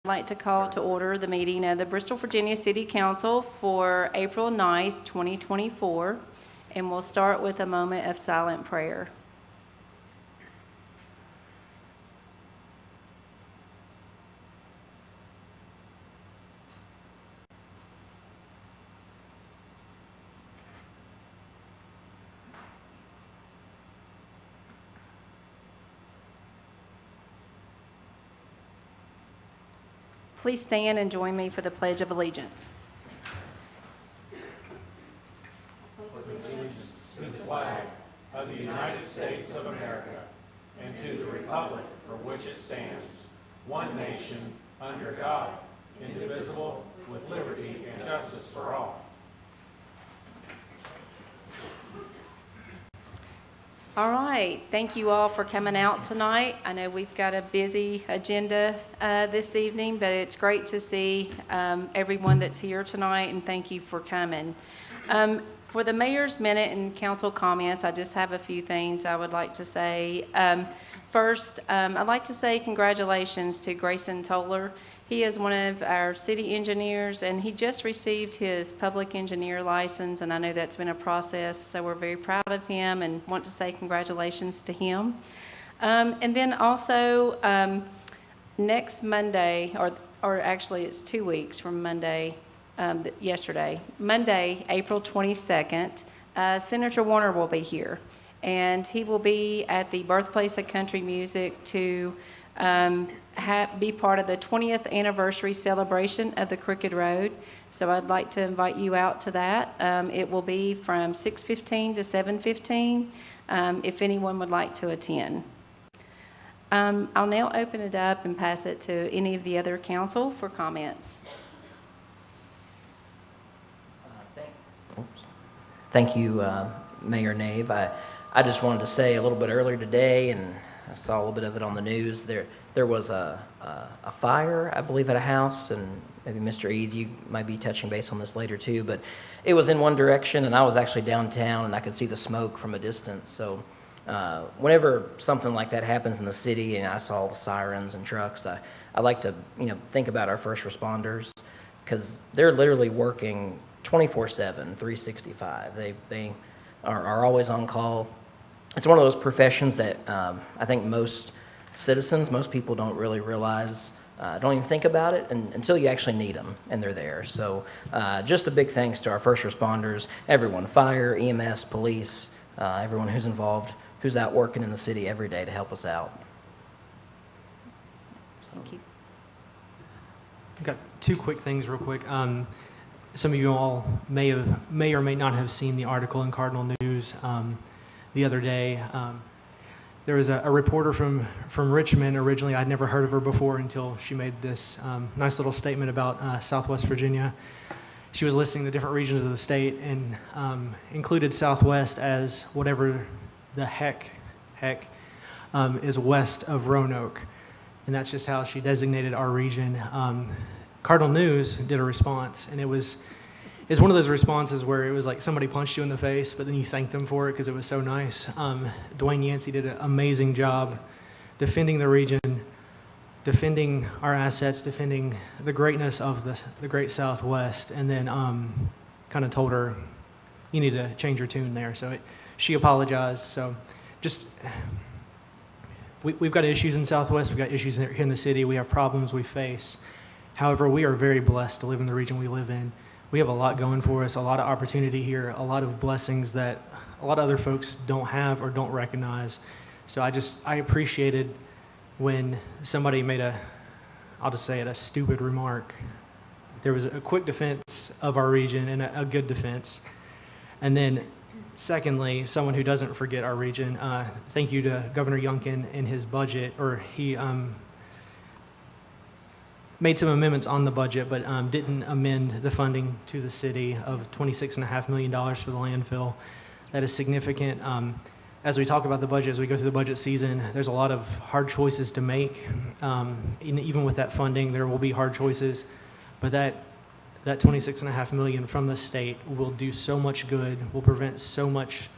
I'd like to call to order the meeting of the Bristol, Virginia City Council for April 9th, 2024, and we'll start with a moment of silent prayer. Please stand and join me for the Pledge of Allegiance. Allegiance to the flag of the United States of America and to the republic for which it stands, one nation, under God, indivisible, with liberty and justice for all. All right, thank you all for coming out tonight. I know we've got a busy agenda this evening, but it's great to see everyone that's here tonight, and thank you for coming. For the mayor's minute and council comments, I just have a few things I would like to say. First, I'd like to say congratulations to Grayson Toller. He is one of our city engineers, and he just received his public engineer license, and I know that's been a process, so we're very proud of him and want to say congratulations to him. And then also, next Monday, or actually it's 2 weeks from Monday, yesterday, Monday, April 22nd, Senator Warner will be here, and he will be at the Birthplace of Country Music to be part of the 20th anniversary celebration of the Crooked Road. So I'd like to invite you out to that. It will be from 6:15 to 7:15 if anyone would like to attend. I'll now open it up and pass it to any of the other council for comments. Thank you, Mayor Nave. I just wanted to say a little bit earlier today, and I saw a little bit of it on the news. There was a fire, I believe, at a house, and maybe Mr. Eads, you might be touching base on this later too, but it was in one direction, and I was actually downtown, and I could see the smoke from a distance. So whenever something like that happens in the city, and I saw the sirens and trucks, I like to think about our first responders, because they're literally working 24/7, 365. They are always on call. It's one of those professions that I think most citizens, most people don't really realize, don't even think about it until you actually need them and they're there. So just a big thanks to our first responders, everyone, fire, EMS, police, everyone who's involved, who's out working in the city every day to help us out. Thank you. I've got two quick things real quick. Some of you all may or may not have seen the article in Cardinal News the other day. There was a reporter from Richmond. Originally, I'd never heard of her before until she made this nice little statement about Southwest Virginia. She was listing the different regions of the state and included Southwest as whatever the heck is west of Roanoke. And that's just how she designated our region. Cardinal News did a response, and it's one of those responses where it was like somebody punched you in the face, but then you thanked them for it because it was so nice. Dwayne Yancey did an amazing job defending the region, defending our assets, defending the greatness of the great Southwest, and then kind of told her, you need to change your tune there. So she apologized. So just, we've got issues in Southwest, we've got issues here in the city, we have problems we face. However, we are very blessed to live in the region we live in. We have a lot going for us, a lot of opportunity here, a lot of blessings that a lot of other folks don't have or don't recognize. So I appreciated when somebody made I'll just say it, a stupid remark. There was a quick defense of our region and a good defense. And then secondly, someone who doesn't forget our region, thank you to Governor Youngkin in his budget, or he made some amendments on the budget, but didn't amend the funding to the city of $26.5 million for the landfill. That is significant. As we talk about the budget, as we go through the budget season, there's a lot of hard choices to make. Even with that funding, there will be hard choices, but that $26.5 million from the state will do so much good, will prevent so much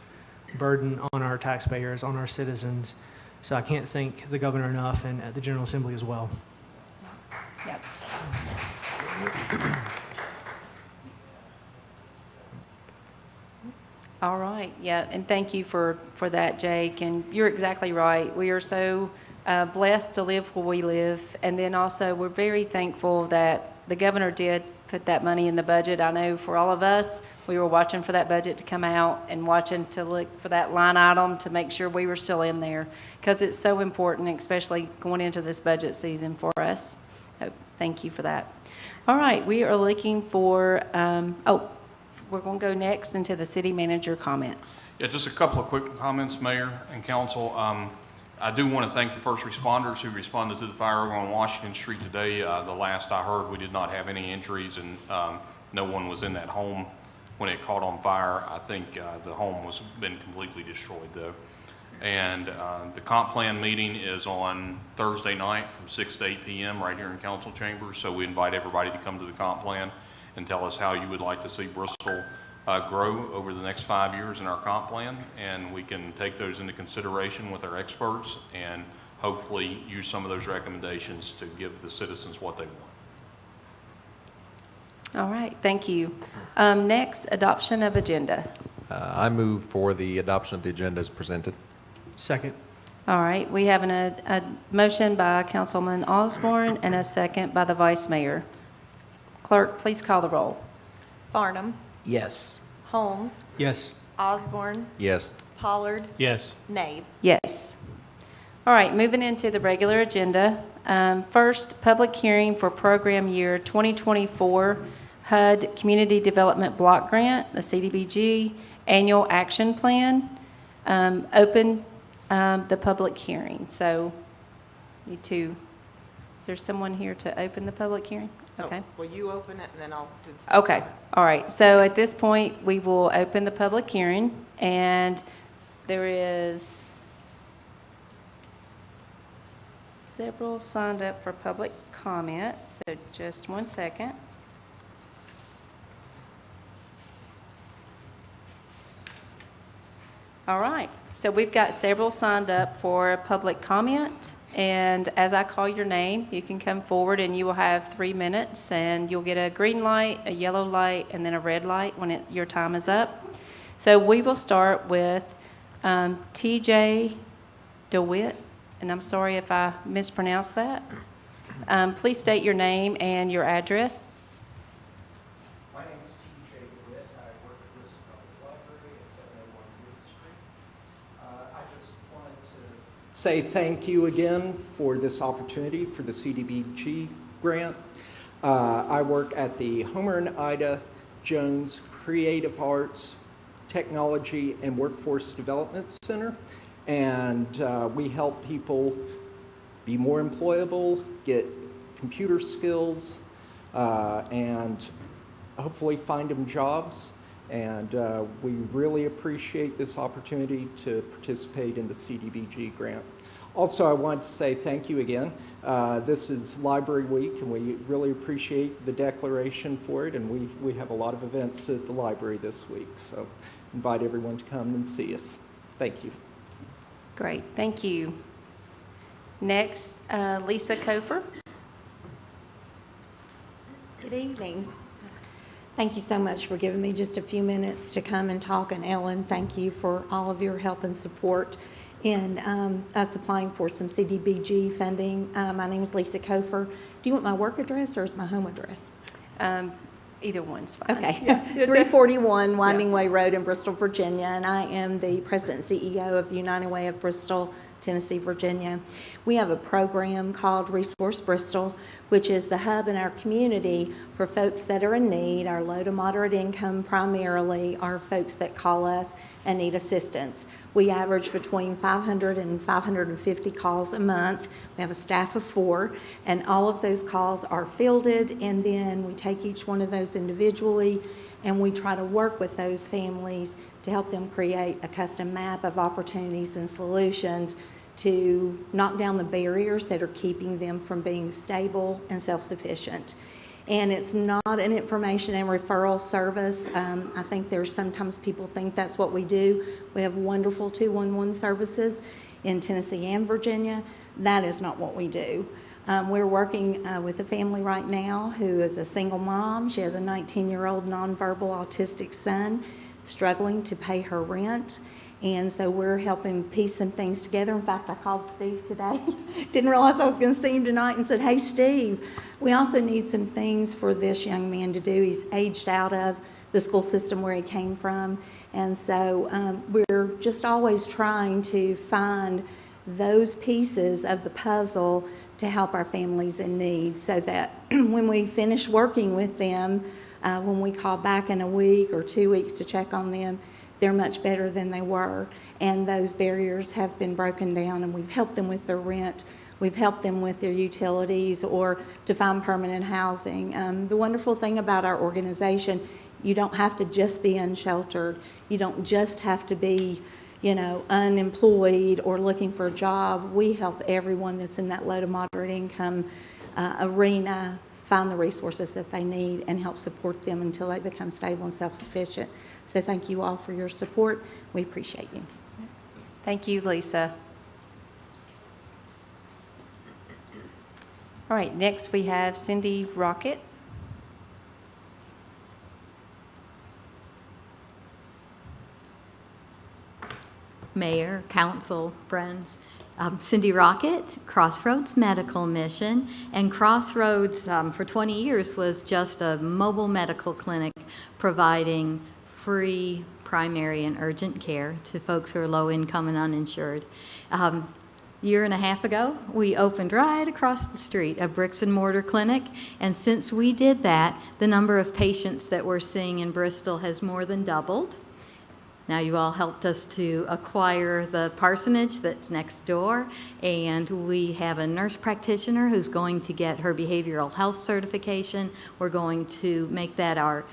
burden on our taxpayers, on our citizens. So I can't thank the governor enough, and the General Assembly as well. Yep. All right, yeah, and thank you for that, Jake, and you're exactly right. We are so blessed to live where we live, and then also we're very thankful that the governor did put that money in the budget. I know for all of us, we were watching for that budget to come out and watching to look for that line item to make sure we were still in there, because it's so important, especially going into this budget season for us. So thank you for that. All right, we are looking for, we're going to go next into the city manager comments. Yeah, just a couple of quick comments, Mayor and Council. I do want to thank the first responders who responded to the fire over on Washington Street today. The last I heard, we did not have any injuries, and no one was in that home when it caught on fire. I think the home was been completely destroyed, though. And the comp plan meeting is on Thursday night from 6 to 8 p.m. right here in council chambers. So we invite everybody to come to the comp plan and tell us how you would like to see Bristol grow over the next 5 years in our comp plan, and we can take those into consideration with our experts and hopefully use some of those recommendations to give the citizens what they want. All right, thank you. Next, adoption of agenda. I move for the adoption of the agenda as presented. Second. All right, we have a motion by Councilman Osborne and a second by the Vice Mayor. Clerk, please call the roll. Farnum. Yes. Holmes. Yes. Osborne. Yes. Pollard. Yes. Nave. Yes. All right, moving into the regular agenda. First, public hearing for program year 2024 HUD Community Development Block Grant, the CDBG Annual Action Plan. Open the public hearing. So, need to, is there someone here to open the public hearing? Okay. Will you open it and then I'll do some Okay, comments. all right. So at this point, we will open the public hearing, and there is several signed up for public comment, so just 1 second. All right, so we've got several signed up for public comment. And as I call your name, you can come forward and you will have 3 minutes, and you'll get a green light, a yellow light, and then a red light when your time is up. So we will start with TJ DeWitt, and I'm sorry if I mispronounced that. Please state your name and your address. My name is TJ DeWitt. I work at Bristol Public Library at 701 Ruth Street. I just wanted to say thank you again for this opportunity for the CDBG grant. I work at the Homer and Ida Jones Creative Arts, Technology, and Workforce Development Center, and we help people be more employable, get computer skills, and hopefully find them jobs. And we really appreciate this opportunity to participate in the CDBG grant. Also, I want to say thank you again. This is Library Week, and we really appreciate the declaration for it, and we have a lot of events at the library this week. So invite everyone to come and see us. Thank you. Great, thank you. Next, Lisa Kofer. Good evening. Thank you so much for giving me just a few minutes to come and talk. And Ellen, thank you for all of your help and support in us applying for some CDBG funding. My name is Lisa Kofer. Do you want my work address or is my home address? Either one's fine. Okay. Yeah. 341 Winding Way Road in Bristol, Virginia. And I am the president and CEO of the United Way of Bristol, Tennessee, Virginia. We have a program called Resource Bristol, which is the hub in our community for folks that are in need. Our low to moderate income primarily are folks that call us and need assistance. We average between 500 and 550 calls a month. We have a staff of 4, and all of those calls are fielded, and then we take each one of those individually, and we try to work with those families to help them create a custom map of opportunities and solutions to knock down the barriers that are keeping them from being stable and self-sufficient. And it's not an information and referral service. I think there's sometimes people think that's what we do. We have wonderful 211 services in Tennessee and Virginia. That is not what we do. We're working with a family right now who is a single mom. She has a 19-year-old nonverbal autistic son struggling to pay her rent. And so we're helping piece some things together. In fact, I called Steve today. Didn't realize I was going to see him tonight and said, hey, Steve, we also need some things for this young man to do. He's aged out of the school system where he came from. And so we're just always trying to find those pieces of the puzzle to help our families in need so that when we finish working with them, when we call back in a week or 2 weeks to check on them, they're much better than they were. And those barriers have been broken down, and we've helped them with their rent. We've helped them with their utilities or to find permanent housing. The wonderful thing about our organization, you don't have to just be unsheltered. You don't just have to be, unemployed or looking for a job. We help everyone that's in that low to moderate income arena find the resources that they need and help support them until they become stable and self-sufficient. So thank you all for your support. We appreciate you. Thank you, Lisa. All right, next we have Cindy Rocket. Mayor, council, friends. Cindy Rocket, Crossroads Medical Mission, and Crossroads for 20 years was just a mobile medical clinic providing free primary and urgent care to folks who are low income and uninsured. Year and a half ago, we opened right across the street a bricks and mortar clinic, and since we did that, the number of patients that we're seeing in Bristol has more than doubled. Now, you all helped us to acquire the parsonage that's next door, and we have a nurse practitioner who's going to get her behavioral health certification. We're going to make that our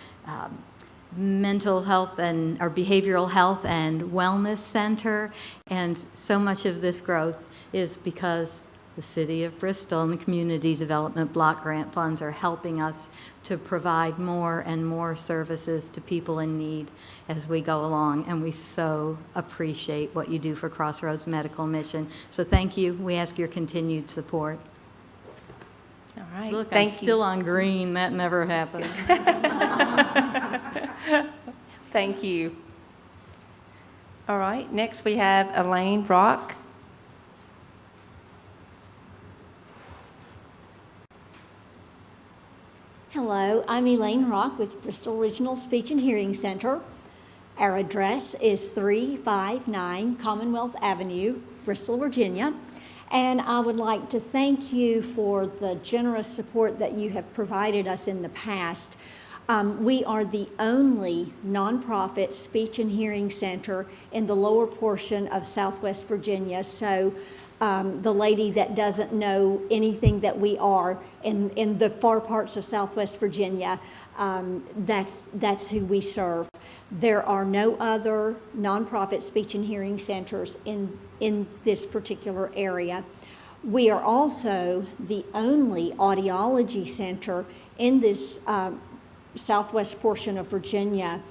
mental health and our behavioral health and wellness center, and so much of this growth is because the City of Bristol and the Community Development Block Grant Funds are helping us to provide more and more services to people in need as we go along, and we so appreciate what you do for Crossroads Medical Mission. So thank you. We ask your continued support. All right, Look, thank I'm you. still on green. That never happened. Thank you. All right, next we have Elaine Rock. Hello, I'm Elaine Rock with Bristol Regional Speech and Hearing Center. Our address is 359 Commonwealth Avenue, Bristol, Virginia. And I would like to thank you for the generous support that you have provided us in the past. We are the only nonprofit speech and hearing center in the lower portion of Southwest Virginia. So the lady that doesn't know anything that we are in the far parts of Southwest Virginia, that's who we serve. There are no other nonprofit speech and hearing centers in this particular area. We are also the only audiology center in this southwest portion of Virginia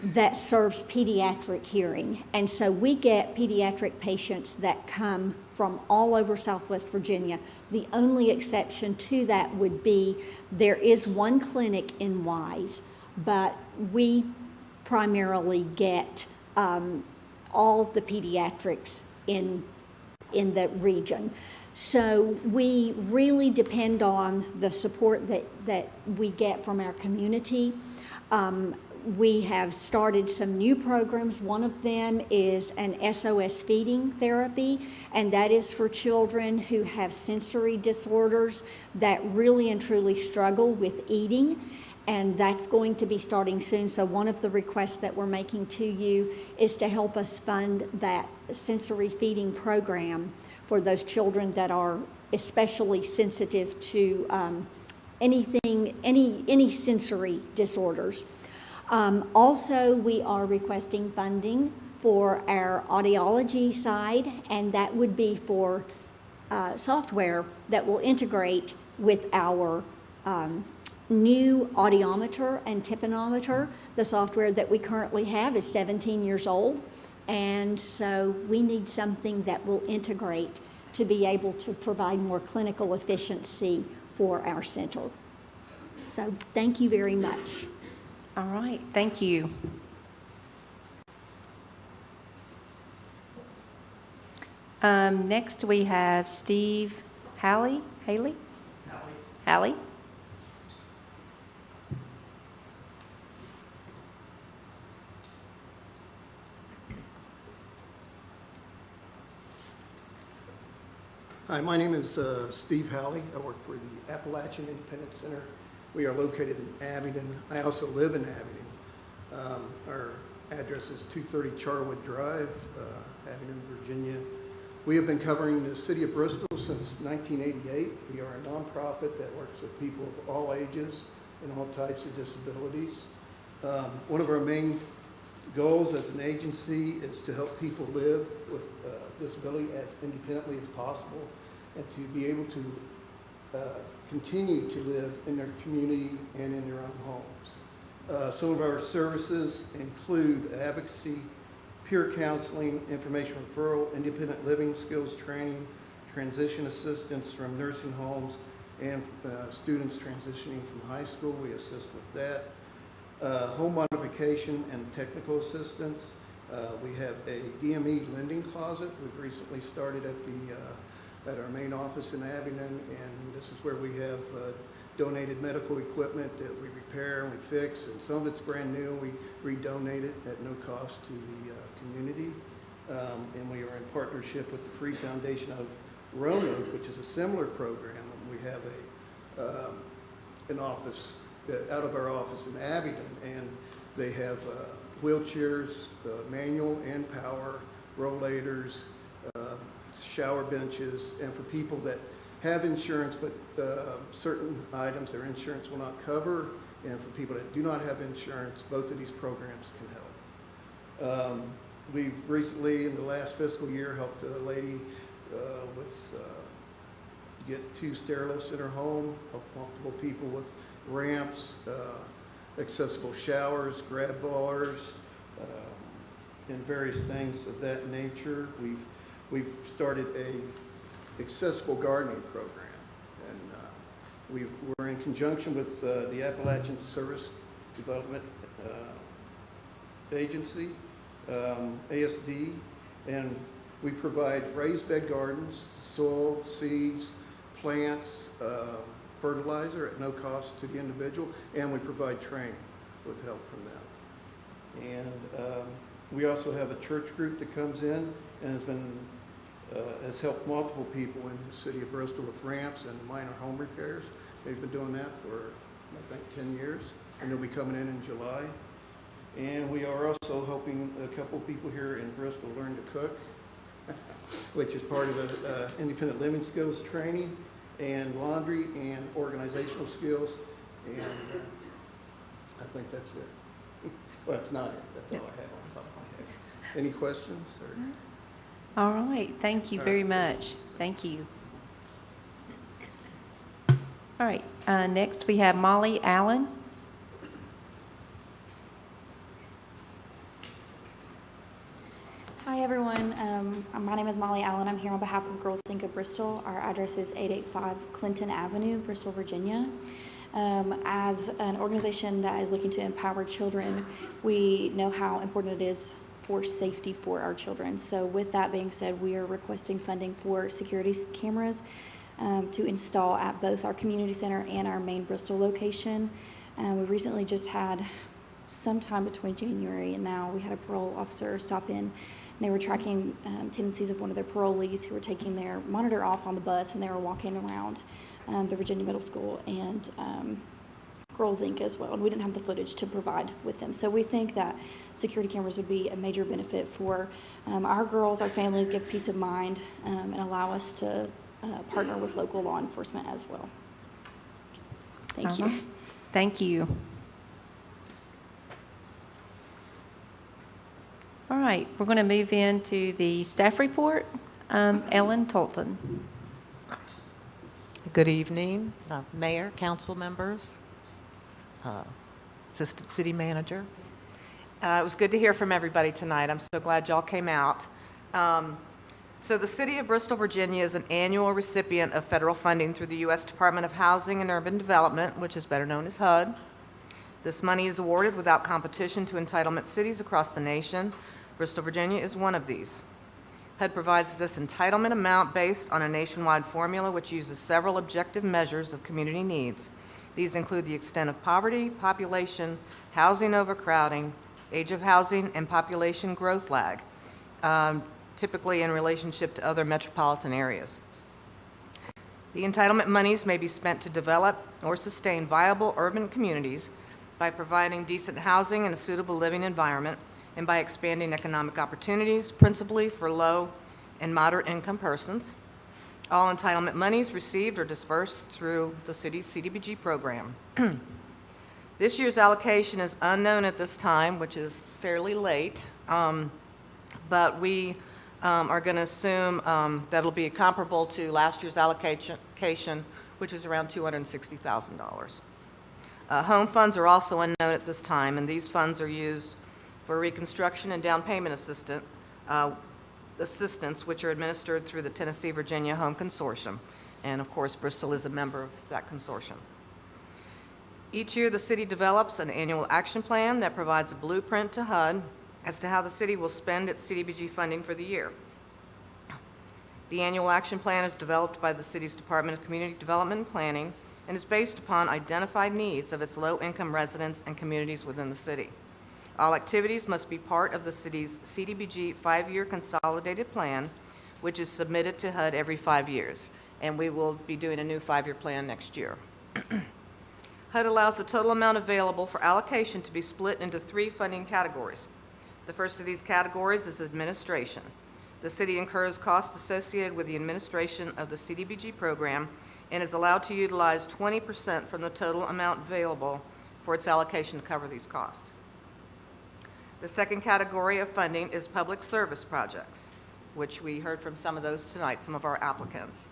that serves pediatric hearing. And so we get pediatric patients that come from all over Southwest Virginia. The only exception to that would be there is one clinic in Wise, but we primarily get all the pediatrics in the region. So we really depend on the support that we get from our community. We have started some new programs. One of them is an SOS feeding therapy, and that is for children who have sensory disorders that really and truly struggle with eating, and that's going to be starting soon. So one of the requests that we're making to you is to help us fund that sensory feeding program for those children that are especially sensitive to any sensory disorders. Also, we are requesting funding for our audiology side, and that would be for software that will integrate with our new audiometer and tympanometer. The software that we currently have is 17 years old, and so we need something that will integrate to be able to provide more clinical efficiency for our center. So thank you very much. All right, thank you. Next, we have Steve Haley. Haley? Hi, my name is Steve Halley. I work for the Appalachian Independent Center. We are located in Abingdon. I also live in Abingdon. Our address is 230 Charwood Drive, Abingdon, Virginia. We have been covering the city of Bristol since 1988. We are a nonprofit that works with people of all ages and all types of disabilities. One of our main goals as an agency is to help people live with disability as independently as possible and to be able to continue to live in their community and in their own homes. Some of our services include advocacy, peer counseling, information referral, independent living skills training, transition assistance from nursing homes, and students transitioning from high school. We assist with that. Home modification and technical assistance. We have a DME lending closet. We've recently started at our main office in Abingdon, and this is where we have donated medical equipment that we repair and we fix, and some of it's brand new. We redonate it at no cost to the community, and we are in partnership with the Free Foundation of Roanoke, which is a similar program. We have an office out of our office in Abingdon, and they have wheelchairs, manual and power, rollators, shower benches, and for people that have insurance but certain items their insurance will not cover, and for people that do not have insurance, both of these programs can help. We've recently, in the last fiscal year, helped a lady get 2 stair lifts in her home, helped multiple people with ramps, accessible showers, grab bars, and various things of that nature. We've started a accessible gardening program, and we're in conjunction with the Appalachian Service Development Agency, ASD, and we provide raised bed gardens, soil, seeds, plants, fertilizer at no cost to the individual, and we provide training with help from them. And we also have a church group that comes in and has helped multiple people in the city of Bristol with ramps and minor home repairs. They've been doing that for, I think, 10 years, and they'll be coming in July. And we are also helping a couple people here in Bristol learn to cook, which is part of the independent living skills training, and laundry and organizational skills, and I think that's it. Well, it's not it. That's all I have on top of my head. Any questions? Or? All right, thank you very much. Thank you. All right, next we have Molly Allen. Hi everyone, my name is Molly Allen. I'm here on behalf of Girls Inc. of Bristol. Our address is 885 Clinton Avenue, Bristol, Virginia. As an organization that is looking to empower children, we know how important it is for safety for our children. So with that being said, we are requesting funding for security cameras to install at both our community center and our main Bristol location. We recently just had, sometime between January and now, we had a parole officer stop in. They were tracking tendencies of one of their parolees who were taking their monitor off on the bus, and they were walking around the Virginia Middle School and Girls Inc. as well. And we didn't have the footage to provide with them. So we think that security cameras would be a major benefit for our girls, our families, give peace of mind, and allow us to partner with local law enforcement as well. Thank you. Thank you. All right, we're going to move into the staff report. Ellen Tolton. Good evening, Mayor, council members, Assistant City Manager. It was good to hear from everybody tonight. I'm so glad y'all came out. So the City of Bristol, Virginia is an annual recipient of federal funding through the U.S. Department of Housing and Urban Development, which is better known as HUD. This money is awarded without competition to entitlement cities across the nation. Bristol, Virginia is one of these. HUD provides this entitlement amount based on a nationwide formula which uses several objective measures of community needs. These include the extent of poverty, population, housing overcrowding, age of housing, and population growth lag, typically in relationship to other metropolitan areas. The entitlement monies may be spent to develop or sustain viable urban communities by providing decent housing and a suitable living environment, and by expanding economic opportunities, principally for low and moderate income persons. All entitlement monies received are dispersed through the city's CDBG program. This year's allocation is unknown at this time, which is fairly late, but we are going to assume that it'll be comparable to last year's allocation, which is around $260,000. Home funds are also unknown at this time, and these funds are used for reconstruction and down payment assistance, which are administered through the Tennessee-Virginia Home Consortium. And of course, Bristol is a member of that consortium. Each year, the city develops an annual action plan that provides a blueprint to HUD as to how the city will spend its CDBG funding for the year. The annual action plan is developed by the city's Department of Community Development and Planning and is based upon identified needs of its low-income residents and communities within the city. All activities must be part of the city's CDBG 5-year consolidated plan, which is submitted to HUD every 5 years, and we will be doing a new 5-year plan next year. HUD allows the total amount available for allocation to be split into 3 funding categories. The first of these categories is administration. The city incurs costs associated with the administration of the CDBG program and is allowed to utilize 20% from the total amount available for its allocation to cover these costs. The second category of funding is public service projects, which we heard from some of those tonight, some of our applicants.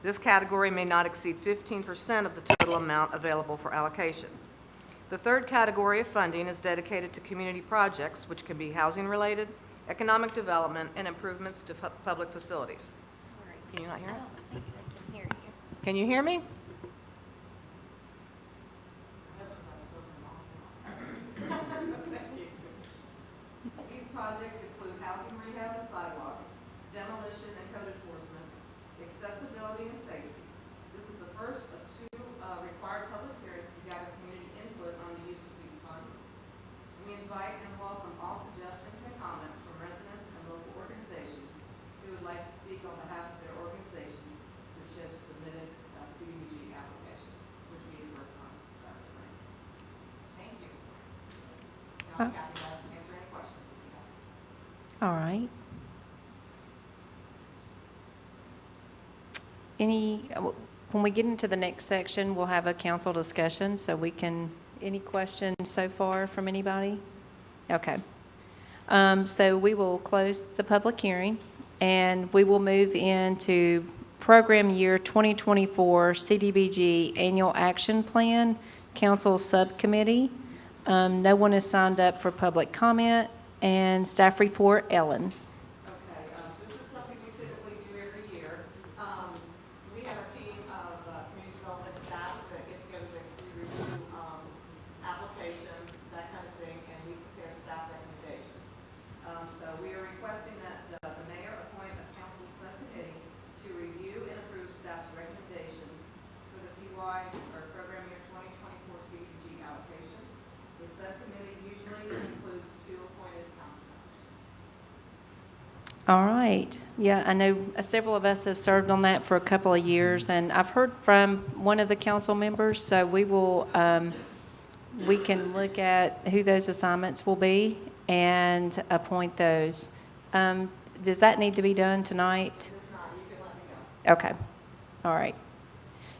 This category may not exceed 15% of the total amount available for allocation. The third category of funding is dedicated to community projects, which can be housing-related, economic development, and improvements to public facilities. Sorry. Can you not hear I it? don't think I can hear you. Can you hear me? These projects include housing rehab and sidewalks, demolition and code enforcement, accessibility and safety. This is the first of 2 required public hearings to gather community input on the use of these funds. We invite and welcome all suggestions and comments from residents and local organizations who would like to speak on behalf of their organizations which have submitted CDBG applications, which we have worked on tonight. Thank you. Now, I'm happy to answer any questions that you have. All right. When we get into the next section, we'll have a council discussion, so we can, any questions so far from anybody? Okay. So we will close the public hearing, and we will move into Program Year 2024 CDBG Annual Action Plan Council Subcommittee. No one has signed up for public comment, and staff report, Ellen. Okay, this is something we typically do every year. We have a team of community development staff that get together to review applications, that kind of thing, and we prepare staff recommendations. So we are requesting that the mayor appoint a council subcommittee to review and approve staff's recommendations for the PY or Program Year 2024 CDBG allocation. The subcommittee usually includes 2 appointed council members. All right. Yeah, I know several of us have served on that for a couple of years, and I've heard from one of the council members, so we will, we can look at who those assignments will be and appoint those. Does that need to be done tonight? If it's not, you can let me know. Okay. All right.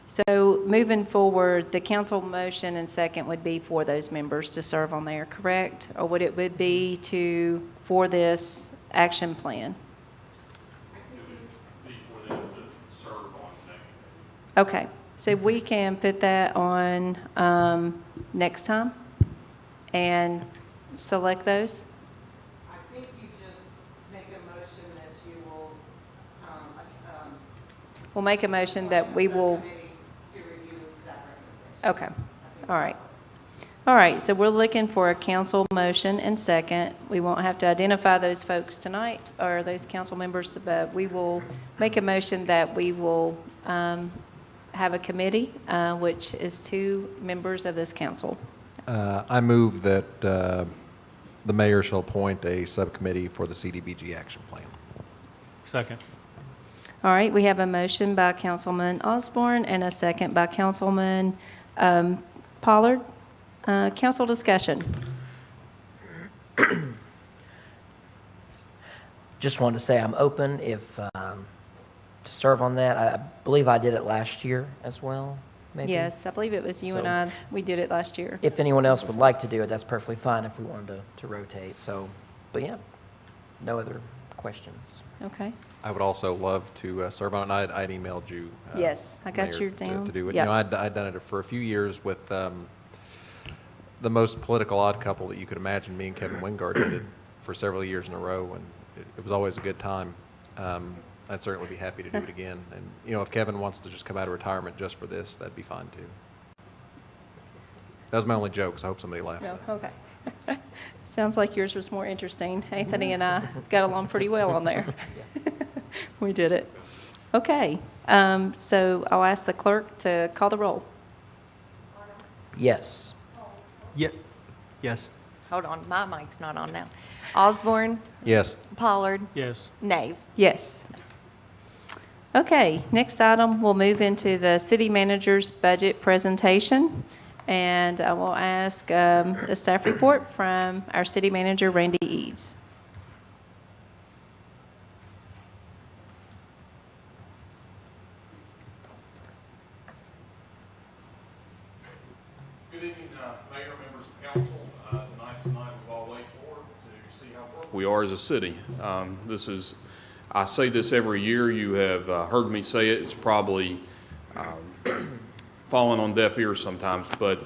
So moving forward, the council motion and second would be for those members to serve on there, correct? Or would it would be for this action plan? It would be for them to serve on that. Okay, so we can put that on next time and select those? I think you just make a motion that you we'll make a motion that we will. Okay, all right. All right, so we're looking for a council motion and second. We won't have to identify those folks tonight, or those council members, but we will make a motion that we will have a committee, which is 2 members of this council. I move that the mayor shall appoint a subcommittee for the CDBG action plan. Second. All right, we have a motion by Councilman Osborne and a second by Councilman Pollard. Council discussion. Just wanted to say I'm open if, to serve on that. I believe I did it last year as well, maybe? Yes, I believe it was you and So- I. We did it last year. If anyone else would like to do it, that's perfectly fine if we wanted to rotate. So, but yeah, no other questions. Okay. I would also love to serve on it. I'd emailed you. Yes, I got Mayor, your down. to do it. Yep. You know, I'd done it for a few years with the most political odd couple that you could imagine. Me and Kevin Wingard did it for several years in a row, and it was always a good time. I'd certainly be happy to do it again. And, you know, if Kevin wants to just come out of retirement just for this, that'd be fine too. That was my only joke, so I hope somebody laughs. No, okay. Sounds like yours was more interesting. Anthony and I got along pretty well on there. We did it. Okay, so I'll ask the clerk to call the roll. Yes. Yes. Hold on, my mic's not on now. Osborne, Yes. Pollard, Yes. Nave. Yes. Okay, next item, we'll move into the city manager's budget presentation. And I will ask a staff report from our city manager, Randy Eads. Good evening, Mayor, members of council. Tonight's the night we've all waited for to see how broke we are as a city. I say this every year. You have heard me say it. It's probably fallen on deaf ears sometimes, but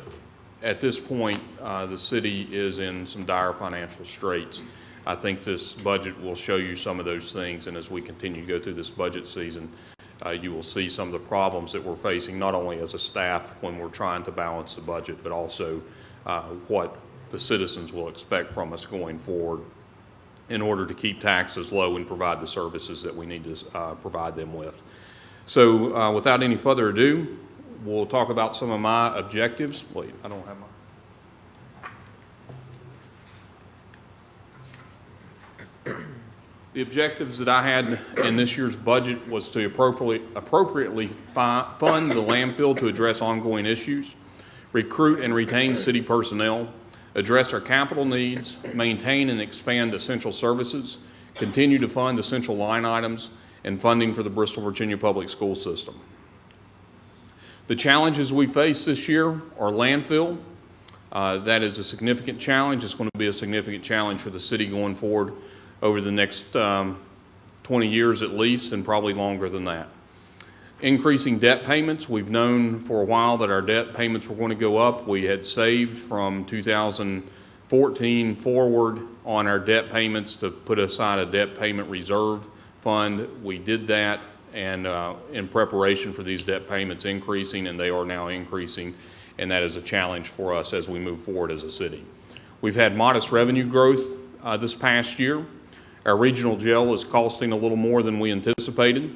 at this point, the city is in some dire financial straits. I think this budget will show you some of those things, and as we continue to go through this budget season, you will see some of the problems that we're facing, not only as a staff when we're trying to balance the budget, but also what the citizens will expect from us going forward in order to keep taxes low and provide the services that we need to provide them with. So without any further ado, we'll talk about some of my objectives. Wait, I don't have my... The objectives that I had in this year's budget was to appropriately fund the landfill to address ongoing issues, recruit and retain city personnel, address our capital needs, maintain and expand essential services, continue to fund essential line items, and funding for the Bristol, Virginia public school system. The challenges we face this year are landfill. That is a significant challenge. It's going to be a significant challenge for the city going forward over the next 20 years at least, and probably longer than that. Increasing debt payments. We've known for a while that our debt payments were going to go up. We had saved from 2014 forward on our debt payments to put aside a debt payment reserve fund. We did that, and in preparation for these debt payments increasing, and they are now increasing, and that is a challenge for us as we move forward as a city. We've had modest revenue growth this past year. Our regional jail is costing a little more than we anticipated.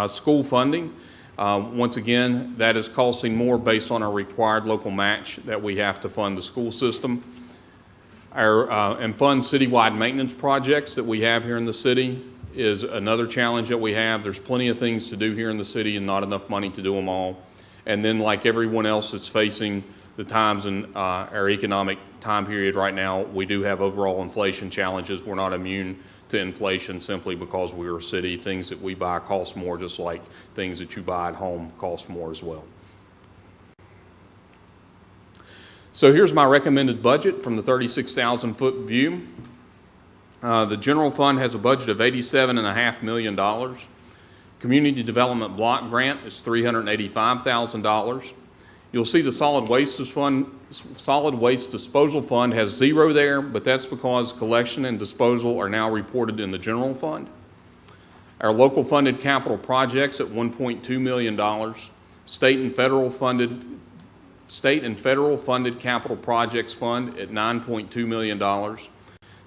School funding, once again, that is costing more based on our required local match that we have to fund the school system. And fund citywide maintenance projects that we have here in the city is another challenge that we have. There's plenty of things to do here in the city and not enough money to do them all. And then like everyone else that's facing the times in our economic time period right now, we do have overall inflation challenges. We're not immune to inflation simply because we're a city. Things that we buy cost more, just like things that you buy at home cost more as well. So here's my recommended budget from the 36,000-foot view. The general fund has a budget of $87.5 million. Community Development Block Grant is $385,000. You'll see the solid waste disposal fund has zero there, but that's because collection and disposal are now reported in the general fund. Our local funded capital projects at $1.2 million. State and federal funded capital projects fund at $9.2 million.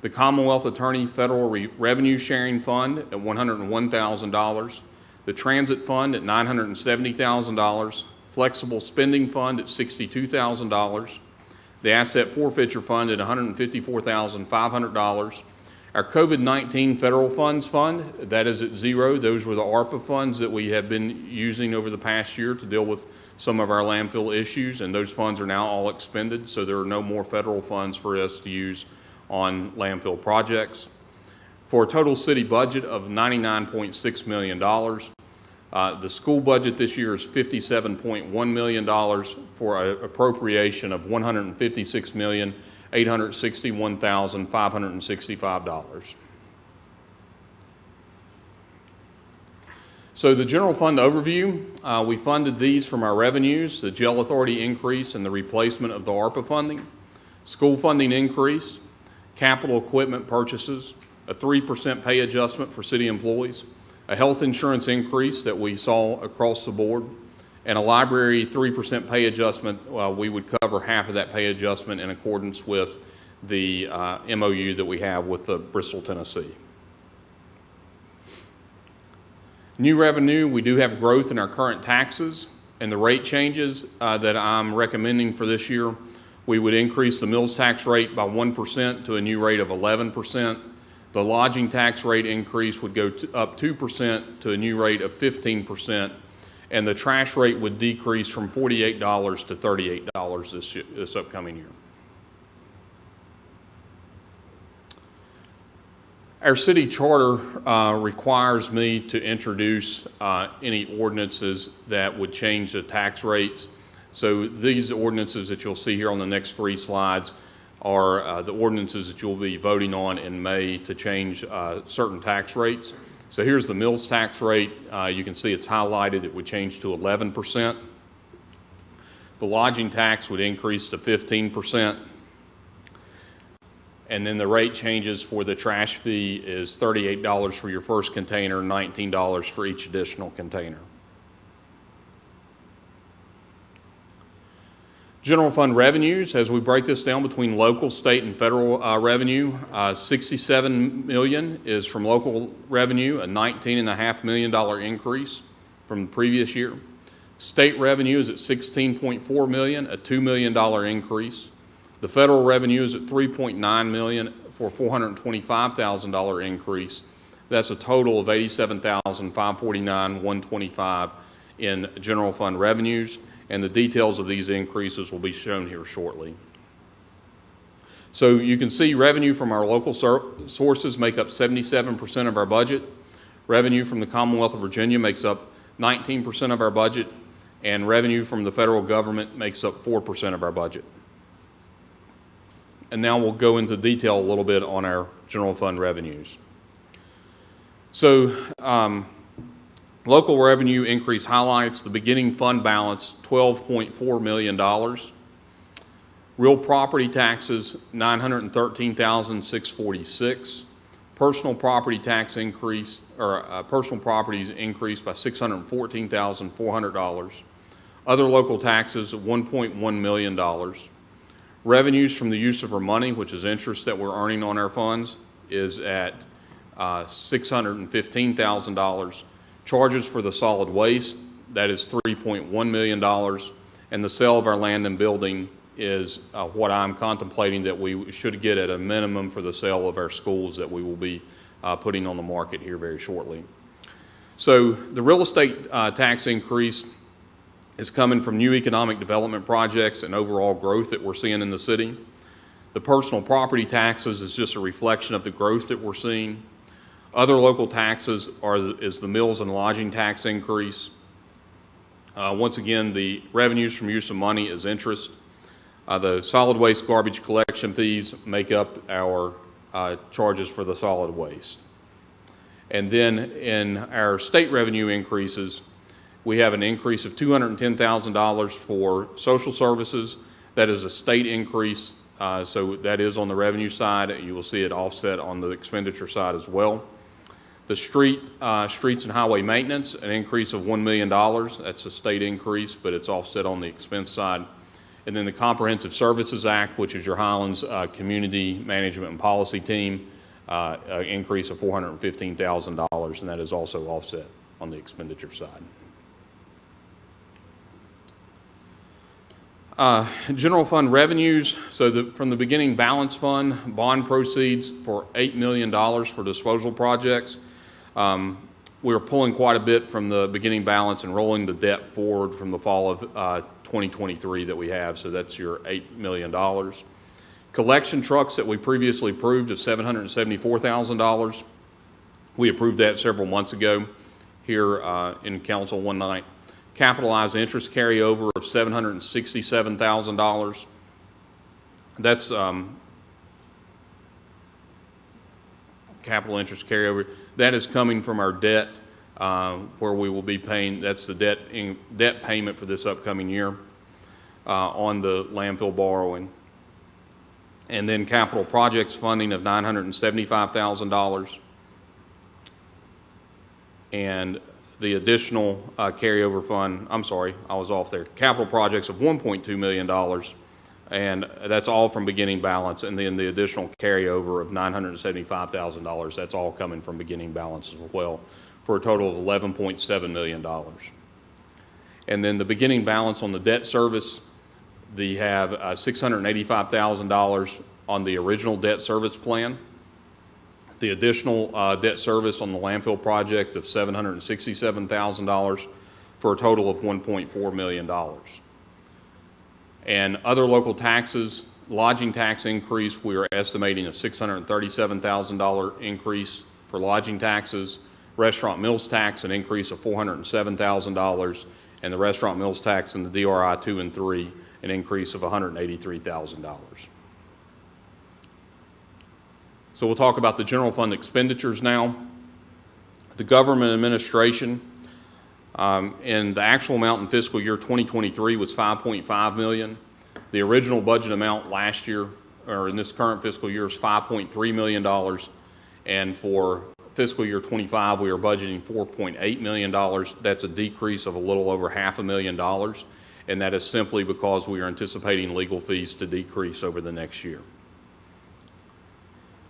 The Commonwealth Attorney Federal Revenue Sharing Fund at $101,000. The Transit Fund at $970,000. Flexible Spending Fund at $62,000. The Asset Forfeiture Fund at $154,500. Our COVID-19 Federal Funds Fund, that is at zero. Those were the ARPA funds that we have been using over the past year to deal with some of our landfill issues, and those funds are now all expended, so there are no more federal funds for us to use on landfill projects. For a total city budget of $99.6 million, the school budget this year is $57.1 million for an appropriation of $156,861,565. So the general fund overview, we funded these from our revenues, the jail authority increase and the replacement of the ARPA funding, school funding increase, capital equipment purchases, a 3% pay adjustment for city employees, a health insurance increase that we saw across the board, and a library 3% pay adjustment. We would cover half of that pay adjustment in accordance with the MOU that we have with Bristol, Tennessee. New revenue, we do have growth in our current taxes, and the rate changes that I'm recommending for this year, we would increase the mills tax rate by 1% to a new rate of 11%. The lodging tax rate increase would go up 2% to a new rate of 15%, and the trash rate would decrease from $48 to $38 this upcoming year. Our city charter requires me to introduce any ordinances that would change the tax rates. So these ordinances that you'll see here on the next 3 slides are the ordinances that you'll be voting on in May to change certain tax rates. So here's the mills tax rate. You can see it's highlighted. It would change to 11%. The lodging tax would increase to 15%. And then the rate changes for the trash fee is $38 for your first container, $19 for each additional container. General fund revenues, as we break this down between local, state, and federal revenue, $67 million is from local revenue, a $19.5 million increase from the previous year. State revenue is at $16.4 million, a $2 million increase. The federal revenue is at $3.9 million for a $425,000 increase. That's a total of $87,549,125 in general fund revenues, and the details of these increases will be shown here shortly. So you can see revenue from our local sources make up 77% of our budget. Revenue from the Commonwealth of Virginia makes up 19% of our budget, and revenue from the federal government makes up 4% of our budget. And now we'll go into detail a little bit on our general fund revenues. So local revenue increase highlights the beginning fund balance, $12.4 million. Real property taxes, $913,646. Personal property tax increase, or personal properties increased by $614,400. Other local taxes, $1.1 million. Revenues from the use of our money, which is interest that we're earning on our funds, is at $615,000. Charges for the solid waste, that is $3.1 million. And the sale of our land and building is what I'm contemplating that we should get at a minimum for the sale of our schools that we will be putting on the market here very shortly. So the real estate tax increase is coming from new economic development projects and overall growth that we're seeing in the city. The personal property taxes is just a reflection of the growth that we're seeing. Other local taxes is the mills and lodging tax increase. Once again, the revenues from use of money is interest. The solid waste garbage collection fees make up our charges for the solid waste. And then in our state revenue increases, we have an increase of $210,000 for social services. That is a state increase, so that is on the revenue side. You will see it offset on the expenditure side as well. The streets and highway maintenance, an increase of $1 million. That's a state increase, but it's offset on the expense side. And then the Comprehensive Services Act, which is your Highlands Community Management and Policy Team, an increase of $415,000, and that is also offset on the expenditure side. General fund revenues, so from the beginning balance fund, bond proceeds for $8 million for disposal projects. We are pulling quite a bit from the beginning balance and rolling the debt forward from the fall of 2023 that we have, so that's your $8 million. Collection trucks that we previously approved of $774,000. We approved that several months ago here in council one night. Capitalized interest carryover of $767,000. That's capital interest carryover. That is coming from our debt where we will be paying, that's the debt payment for this upcoming year on the landfill borrowing. And then capital projects funding of $975,000. And the additional carryover fund, I'm sorry, I was off there. Capital projects of $1.2 million, and that's all from beginning balance. And then the additional carryover of $975,000, that's all coming from beginning balance as well, for a total of $11.7 million. And then the beginning balance on the debt service, they have $685,000 on the original debt service plan. The additional debt service on the landfill project of $767,000 for a total of $1.4 million. And other local taxes, lodging tax increase, we are estimating a $637,000 increase for lodging taxes. Restaurant mills tax, an increase of $407,000, and the restaurant mills tax in the DRI 2 and 3, an increase of $183,000. So we'll talk about the general fund expenditures now. The government administration, and the actual amount in fiscal year 2023 was $5.5 million. The original budget amount last year, or in this current fiscal year, is $5.3 million. And for fiscal year 25, we are budgeting $4.8 million. That's a decrease of a little over $500,000. And that is simply because we are anticipating legal fees to decrease over the next year.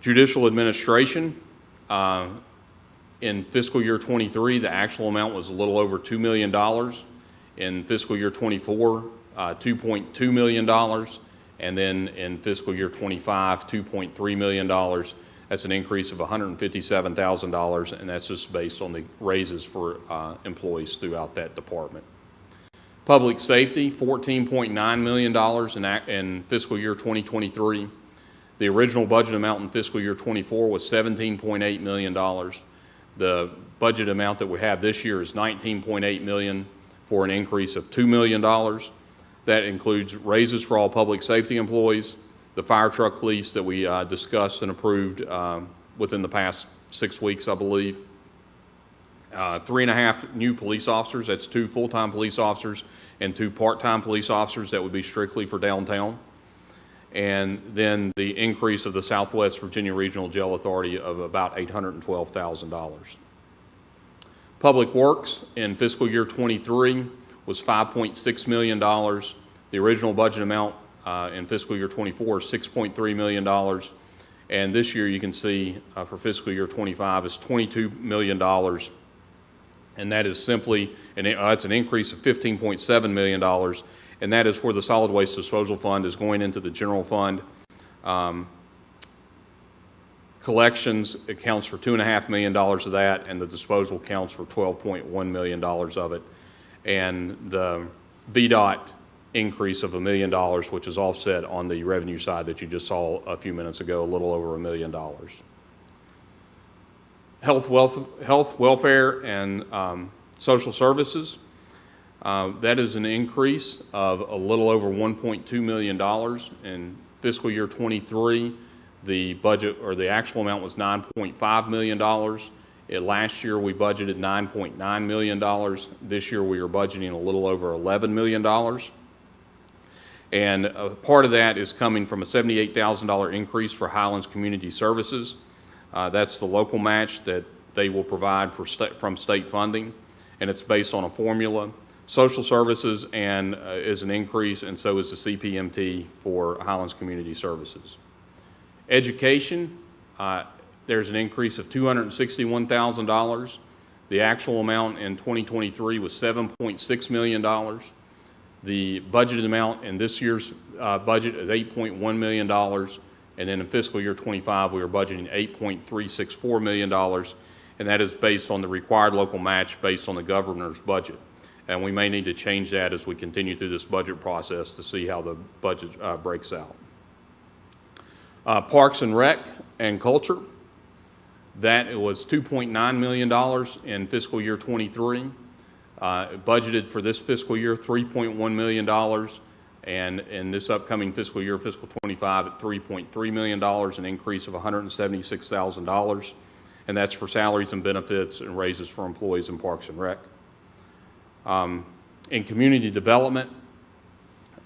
Judicial administration, in fiscal year 23, the actual amount was a little over $2 million. In fiscal year 24, $2.2 million. And then in fiscal year 25, $2.3 million. That's an increase of $157,000, and that's just based on the raises for employees throughout that department. Public safety, $14.9 million in fiscal year 2023. The original budget amount in fiscal year 24 was $17.8 million. The budget amount that we have this year is $19.8 million for an increase of $2 million. That includes raises for all public safety employees, the fire truck lease that we discussed and approved within the past 6 weeks, I believe. 3.5 new police officers, that's 2 full-time police officers and 2 part-time police officers that would be strictly for downtown. And then the increase of the Southwest Virginia Regional Jail Authority of about $812,000. Public Works in fiscal year 23 was $5.6 million. The original budget amount in fiscal year 24 is $6.3 million. And this year you can see for fiscal year 25 is $22 million. And that is simply, it's an increase of $15.7 million. And that is where the solid waste disposal fund is going into the general fund. Collections accounts for $2.5 million of that, and the disposal counts for $12.1 million of it. And the VDOT increase of $1 million, which is offset on the revenue side that you just saw a few minutes ago, a little over $1 million. Health, welfare, and social services. That is an increase of a little over $1.2 million. In fiscal year 23, the budget or the actual amount was $9.5 million. Last year we budgeted $9.9 million. This year we are budgeting a little over $11 million. And part of that is coming from a $78,000 increase for Highlands Community Services. That's the local match that they will provide from state funding, and it's based on a formula. Social services is an increase, and so is the CPMT for Highlands Community Services. Education, there's an increase of $261,000. The actual amount in 2023 was $7.6 million. The budgeted amount in this year's budget is $8.1 million, and then in fiscal year 25, we are budgeting $8.364 million, and that is based on the required local match based on the governor's budget. And we may need to change that as we continue through this budget process to see how the budget breaks out. Parks and Rec and Culture, that was $2.9 million in fiscal year 23. Budgeted for this fiscal year, $3.1 million, and in this upcoming fiscal year, fiscal 25, at $3.3 million, an increase of $176,000, and that's for salaries and benefits and raises for employees in Parks and Rec. In community development,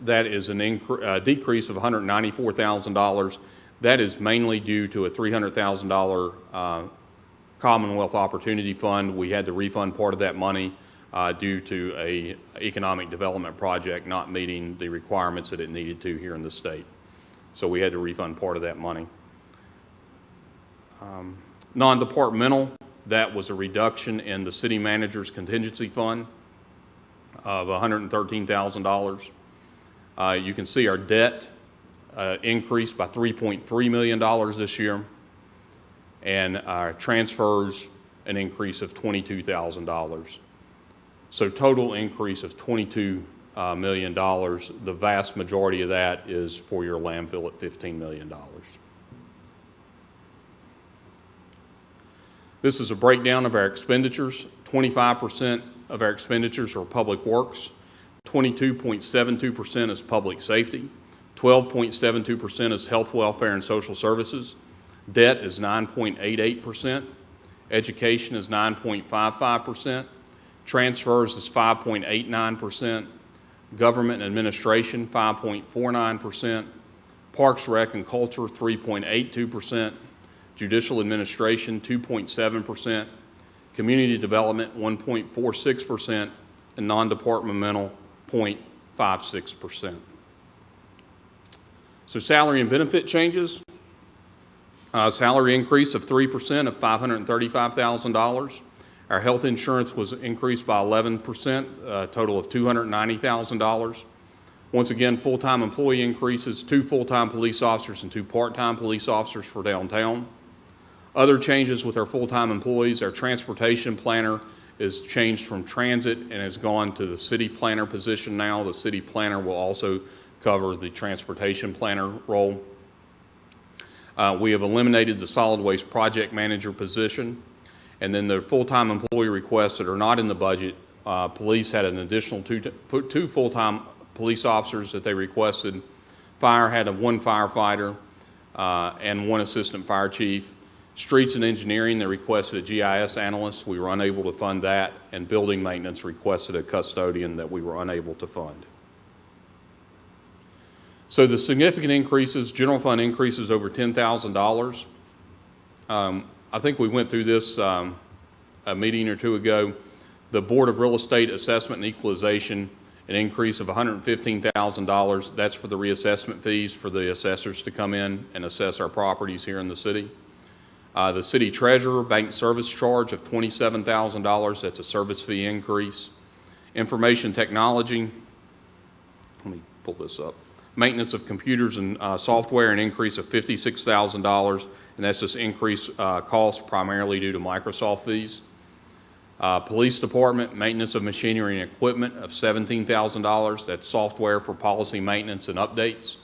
that is a decrease of $194,000. That is mainly due to a $300,000 Commonwealth Opportunity Fund. We had to refund part of that money due to an economic development project not meeting the requirements that it needed to here in the state. So we had to refund part of that money. Non-departmental, that was a reduction in the city manager's contingency fund of $113,000. You can see our debt increased by $3.3 million this year, and our transfers an increase of $22,000. So total increase of $22 million. The vast majority of that is for your landfill at $15 million. This is a breakdown of our expenditures. 25% of our expenditures are public works, 22.72% is public safety, 12.72% is health, welfare, and social services. Debt is 9.88%. Education is 9.55%. Transfers is 5.89%. Government and administration, 5.49%. Parks, Rec, and Culture, 3.82%. Judicial administration, 2.7%. Community development, 1.46%. And non-departmental, 0.56%. So salary and benefit changes. Salary increase of 3% of $535,000. Our health insurance was increased by 11%, a total of $290,000. Once again, full-time employee increases, 2 full-time police officers and 2 part-time police officers for downtown. Other changes with our full-time employees, our transportation planner is changed from transit and has gone to the city planner position now. The city planner will also cover the transportation planner role. We have eliminated the solid waste project manager position. And then the full-time employee requests that are not in the budget, police had an additional 2 full-time police officers that they requested. Fire had 1 firefighter and 1 assistant fire chief. Streets and engineering, they requested a GIS analyst. We were unable to fund that. And building maintenance requested a custodian that we were unable to fund. So the significant increases, general fund increases over $10,000. I think we went through this a meeting or 2 ago. The Board of Real Estate Assessment and Equalization, an increase of $115,000. That's for the reassessment fees for the assessors to come in and assess our properties here in the city. The city treasurer, bank service charge of $27,000. That's a service fee increase. Information technology, let me pull this up. Maintenance of computers and software, an increase of $56,000, and that's just increased costs primarily due to Microsoft fees. Police department, maintenance of machinery and equipment of $17,000. That's software for policy maintenance and updates.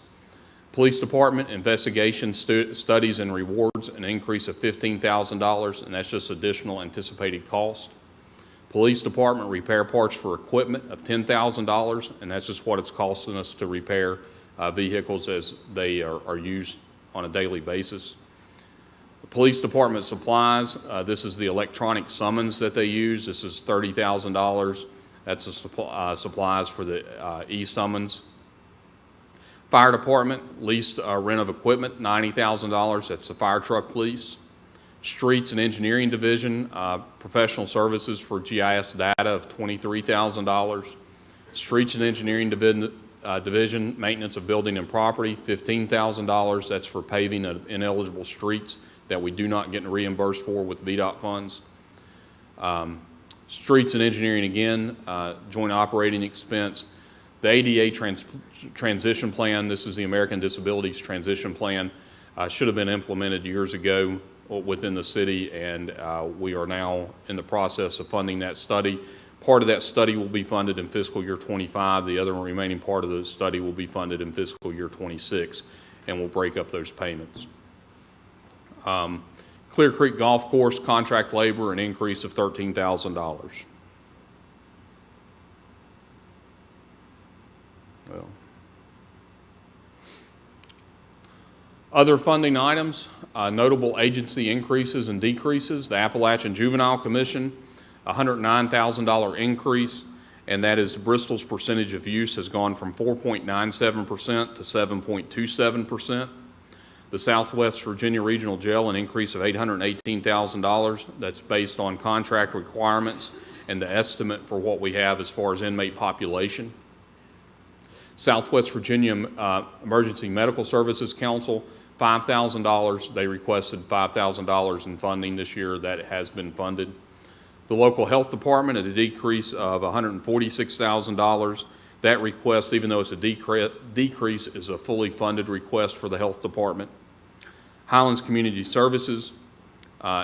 Police department, investigation studies and rewards, an increase of $15,000, and that's just additional anticipated cost. Police department, repair parts for equipment of $10,000, and that's just what it's costing us to repair vehicles as they are used on a daily basis. The police department supplies, this is the electronic summons that they use. This is $30,000. That's the supplies for the e-summons. Fire department, lease rent of equipment, $90,000. That's the fire truck lease. Streets and Engineering Division, professional services for GIS data of $23,000. Streets and Engineering Division, maintenance of building and property, $15,000. That's for paving of ineligible streets that we do not get reimbursed for with VDOT funds. Streets and Engineering again, joint operating expense. The ADA transition plan, this is the American Disabilities Transition Plan, should have been implemented years ago within the city, and we are now in the process of funding that study. Part of that study will be funded in fiscal year 25. The other remaining part of the study will be funded in fiscal year 26, and we'll break up those payments. Clear Creek Golf Course contract labor, an increase of $13,000. Well. Other funding items, notable agency increases and decreases. The Appalachian Juvenile Commission, $109,000 increase, and that is Bristol's percentage of use has gone from 4.97% to 7.27%. The Southwest Virginia Regional Jail, an increase of $818,000. That's based on contract requirements and the estimate for what we have as far as inmate population. Southwest Virginia Emergency Medical Services Council, $5,000. They requested $5,000 in funding this year. That has been funded. The local health department at a decrease of $146,000. That request, even though it's a decrease, is a fully funded request for the health department. Highlands Community Services,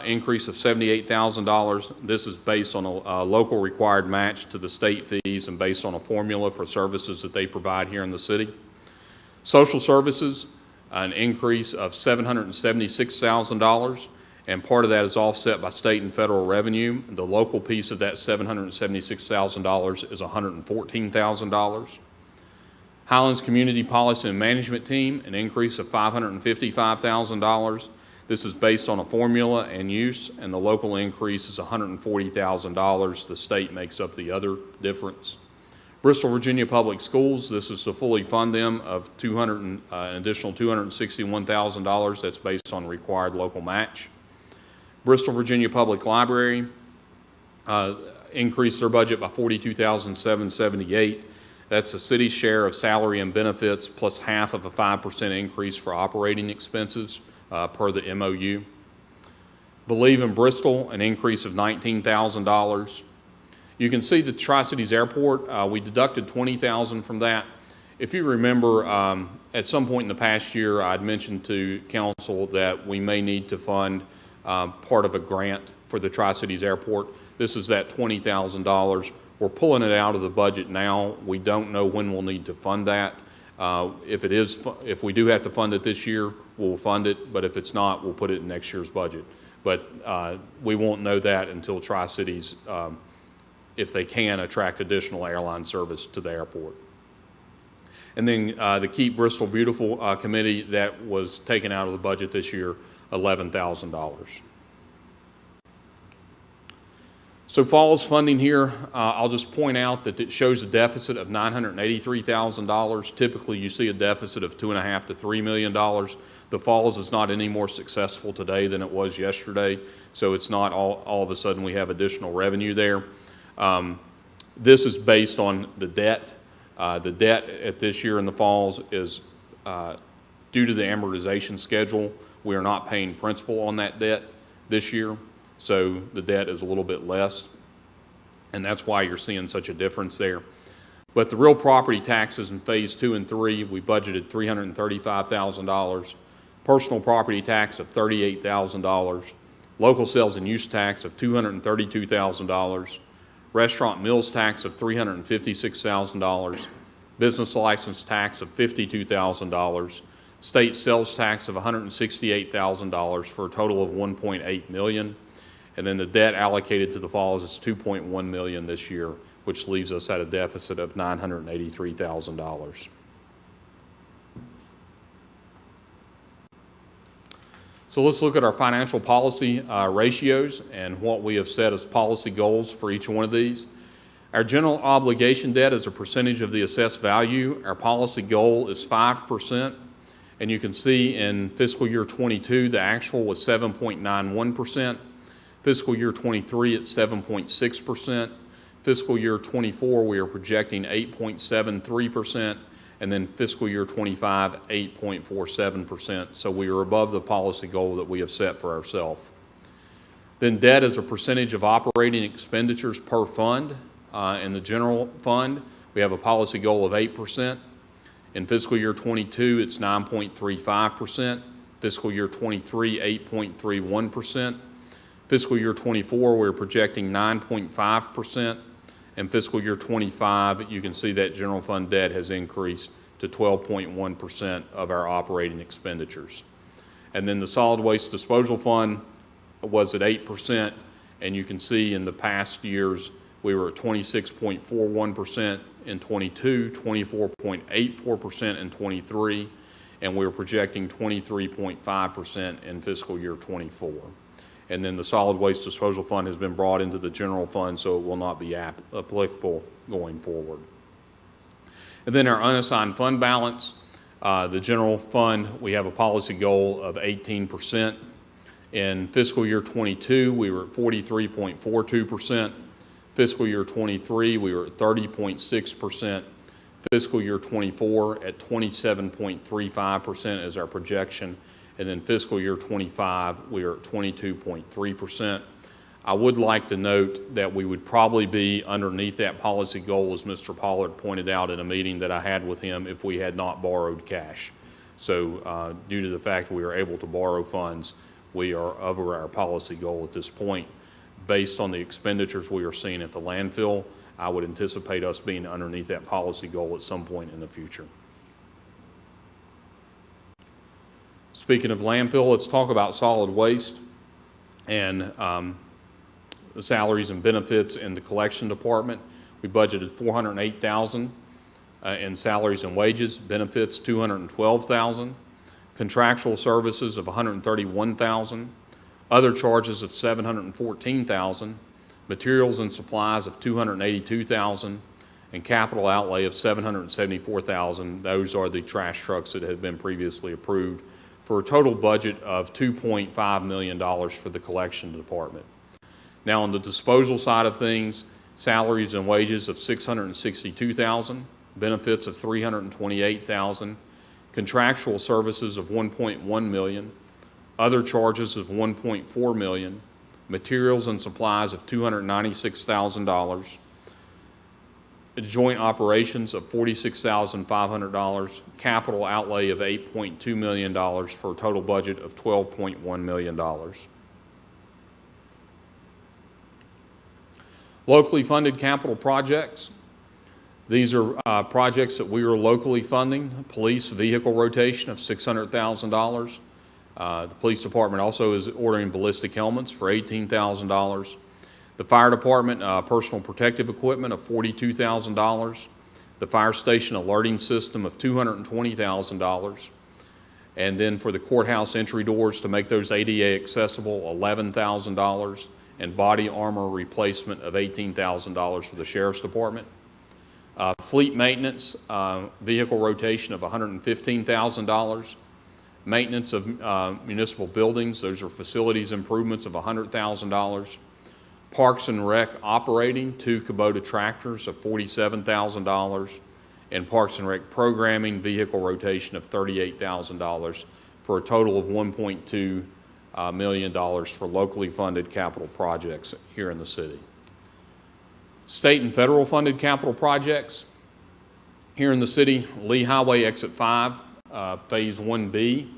increase of $78,000. This is based on a local required match to the state fees and based on a formula for services that they provide here in the city. Social Services, an increase of $776,000, and part of that is offset by state and federal revenue. The local piece of that $776,000 is $114,000. Highlands Community Policy and Management Team, an increase of $555,000. This is based on a formula and use, and the local increase is $140,000. The state makes up the other difference. Bristol, Virginia Public Schools, this is to fully fund them of an additional $261,000. That's based on required local match. Bristol, Virginia Public Library increased their budget by $42,778. That's the city's share of salary and benefits plus half of a 5% increase for operating expenses per the MOU. Believe in Bristol, an increase of $19,000. You can see the Tri-Cities Airport, we deducted $20,000 from that. If you remember, at some point in the past year, I'd mentioned to council that we may need to fund part of a grant for the Tri-Cities Airport. This is that $20,000. We're pulling it out of the budget now. We don't know when we'll need to fund that. If we do have to fund it this year, we'll fund it, but if it's not, we'll put it in next year's budget. But we won't know that until Tri-Cities, if they can, attract additional airline service to the airport. And then the Keep Bristol Beautiful Committee, that was taken out of the budget this year, $11,000. So Falls funding here, I'll just point out that it shows a deficit of $983,000. Typically, you see a deficit of $2.5 to $3 million. The Falls is not any more successful today than it was yesterday, so it's not all of a sudden we have additional revenue there. This is based on the debt. The debt at this year in the Falls is due to the amortization schedule. We are not paying principal on that debt this year. So the debt is a little bit less, and that's why you're seeing such a difference there. But the real property taxes in phase 2 and 3, we budgeted $335,000, personal property tax of $38,000, local sales and use tax of $232,000, restaurant meals tax of $356,000, business license tax of $52,000, state sales tax of $168,000 for a total of $1.8 million. And then the debt allocated to the Falls is $2.1 million this year, which leaves us at a deficit of $983,000. So let's look at our financial policy ratios and what we have set as policy goals for each one of these. Our general obligation debt is a percentage of the assessed value. Our policy goal is 5%, And you can see in fiscal year 22, the actual was 7.91%. Fiscal year 23, it's 7.6%. Fiscal year 24, we are projecting 8.73%. And then fiscal year 25, 8.47%. So we are above the policy goal that we have set for ourselves. Then debt as a percentage of operating expenditures per fund. In the general fund, we have a policy goal of 8%. In fiscal year 22, it's 9.35%. Fiscal year 23, 8.31%. Fiscal year 24, we're projecting 9.5%. And fiscal year 25, you can see that general fund debt has increased to 12.1% of our operating expenditures. And then the solid waste disposal fund was at 8%, and you can see in the past years we were at 26.41% in 22, 24.84% in 23, and we were projecting 23.5% in fiscal year 24. And then the solid waste disposal fund has been brought into the general fund, so it will not be applicable going forward. And then our unassigned fund balance, the general fund, we have a policy goal of 18%. In fiscal year 22, we were at 43.42%. Fiscal year 23, we were at 30.6%. Fiscal year 24 at 27.35% is our projection. And then fiscal year 25, we are at 22.3%. I would like to note that we would probably be underneath that policy goal, as Mr. Pollard pointed out in a meeting that I had with him, if we had not borrowed cash. So due to the fact we are able to borrow funds, we are over our policy goal at this point. Based on the expenditures we are seeing at the landfill, I would anticipate us being underneath that policy goal at some point in the future. Speaking of landfill, let's talk about solid waste and the salaries and benefits in the collection department. We budgeted $408,000 in salaries and wages, benefits $212,000, contractual services of $131,000, other charges of $714,000, materials and supplies of $282,000, and capital outlay of $774,000. Those are the trash trucks that have been previously approved, for a total budget of $2.5 million for the collection department. Now, on the disposal side of things, salaries and wages of $662,000, benefits of $328,000, contractual services of $1.1 million, other charges of $1.4 million, materials and supplies of $296,000, joint operations of $46,500, capital outlay of $8.2 million for a total budget of $12.1 million. Locally funded capital projects. These are projects that we are locally funding. Police vehicle rotation of $600,000. The police department also is ordering ballistic helmets for $18,000. The fire department personal protective equipment of $42,000. The fire station alerting system of $220,000. And then for the courthouse entry doors to make those ADA accessible, $11,000. And body armor replacement of $18,000 for the sheriff's department. Fleet maintenance, vehicle rotation of $115,000. Maintenance of municipal buildings, those are facilities improvements of $100,000. Parks and Rec operating, 2 Kubota tractors of $47,000. And Parks and Rec programming, vehicle rotation of $38,000 for a total of $1.2 million for locally funded capital projects here in the city. State and federal funded capital projects here in the city, Lee Highway Exit 5, Phase 1B,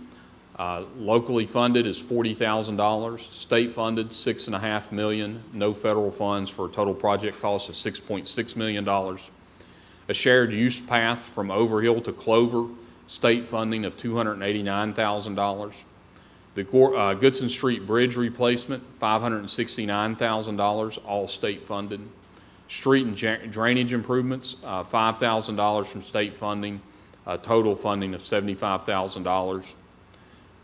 locally funded is $40,000, state funded $6.5 million, no federal funds for a total project cost of $6.6 million. A shared use path from Overhill to Clover, state funding of $289,000. The Goodson Street Bridge replacement, $569,000, all state funded. Street and drainage improvements, $5,000 from state funding, total funding of $75,000.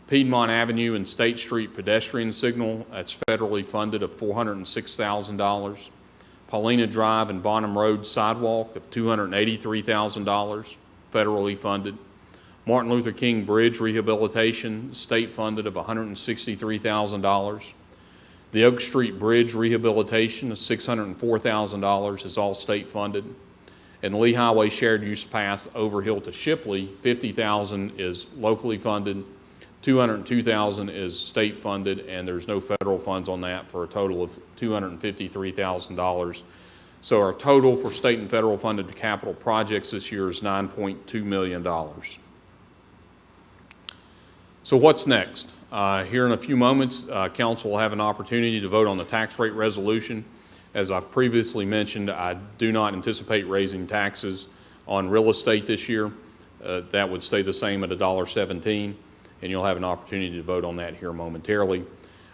Piedmont Avenue and State Street pedestrian signal, that's federally funded of $406,000. Paulina Drive and Bonham Road sidewalk of $283,000, federally funded. Martin Luther King Bridge rehabilitation, state funded of $163,000. The Oak Street Bridge rehabilitation of $604,000 is all state funded. And the Lee Highway Shared Use Path Overhill to Shipley, $50,000 is locally funded, $202,000 is state funded, and there's no federal funds on that for a total of $253,000. So our total for state and federal funded capital projects this year is $9.2 million. So what's next? Here in a few moments, Council will have an opportunity to vote on the tax rate resolution. As I've previously mentioned, I do not anticipate raising taxes on real estate this year. That would stay the same at $1.17, and you'll have an opportunity to vote on that here momentarily.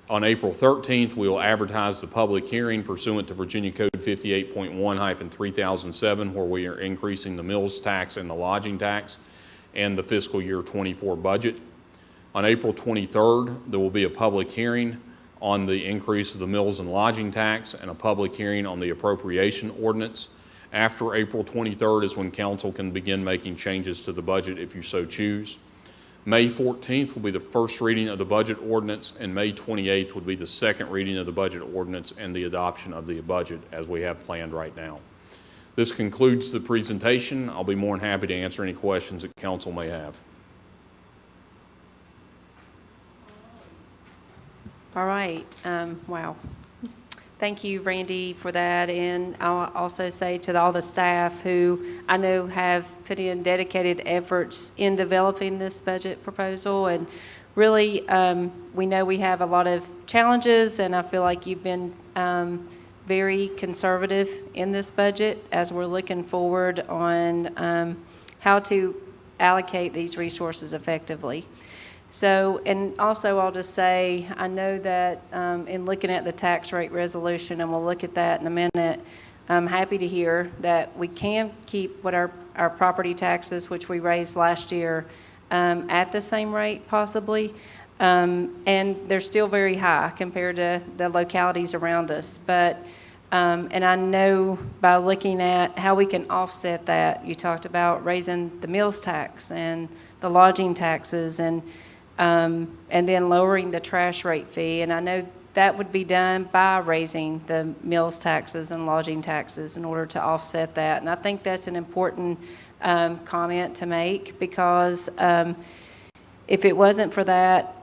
On April 13th, we will advertise the public hearing pursuant to Virginia Code 58.1-3007, where we are increasing the mills tax and the lodging tax and the fiscal year 24 budget. On April 23rd, there will be a public hearing on the increase of the mills and lodging tax and a public hearing on the appropriation ordinance. After April 23rd is when council can begin making changes to the budget if you so choose. May 14th will be the first reading of the budget ordinance, and May 28th would be the second reading of the budget ordinance and the adoption of the budget as we have planned right now. This concludes the presentation. I'll be more than happy to answer any questions that council may have. All right, wow. Thank you, Randy, for that, and I'll also say to all the staff who I know have put in dedicated efforts in developing this budget proposal, and really, we know we have a lot of challenges, and I feel like you've been very conservative in this budget as we're looking forward on how to allocate these resources effectively. So, and also I'll just say, I know that in looking at the tax rate resolution, and we'll look at that in a minute, I'm happy to hear that we can keep what our property taxes, which we raised last year, at the same rate possibly. And they're still very high compared to the localities around us. But, and I know by looking at how we can offset that, you talked about raising the mills tax and the lodging taxes and then lowering the trash rate fee. And I know that would be done by raising the mills taxes and lodging taxes in order to offset that. And I think that's an important comment to make, because if it wasn't for that,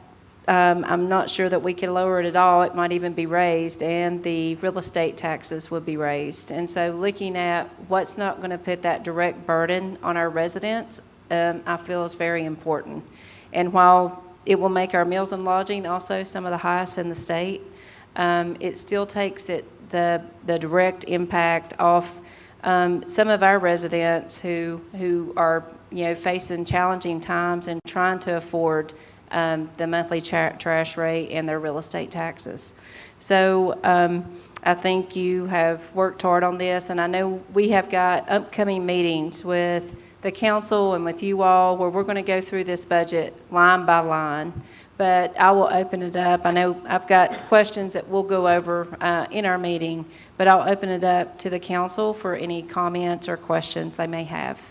I'm not sure that we could lower it at all. It might even be raised, and the real estate taxes would be raised. And so looking at what's not going to put that direct burden on our residents, I feel is very important. And while it will make our meals and lodging also some of the highest in the state, it still takes the direct impact off some of our residents who are facing challenging times and trying to afford the monthly trash rate and their real estate taxes. So I think you have worked hard on this, and I know we have got upcoming meetings with the council and with you all where we're going to go through this budget line by line. But I will open it up. I know I've got questions that we'll go over in our meeting, but I'll open it up to the council for any comments or questions they may have.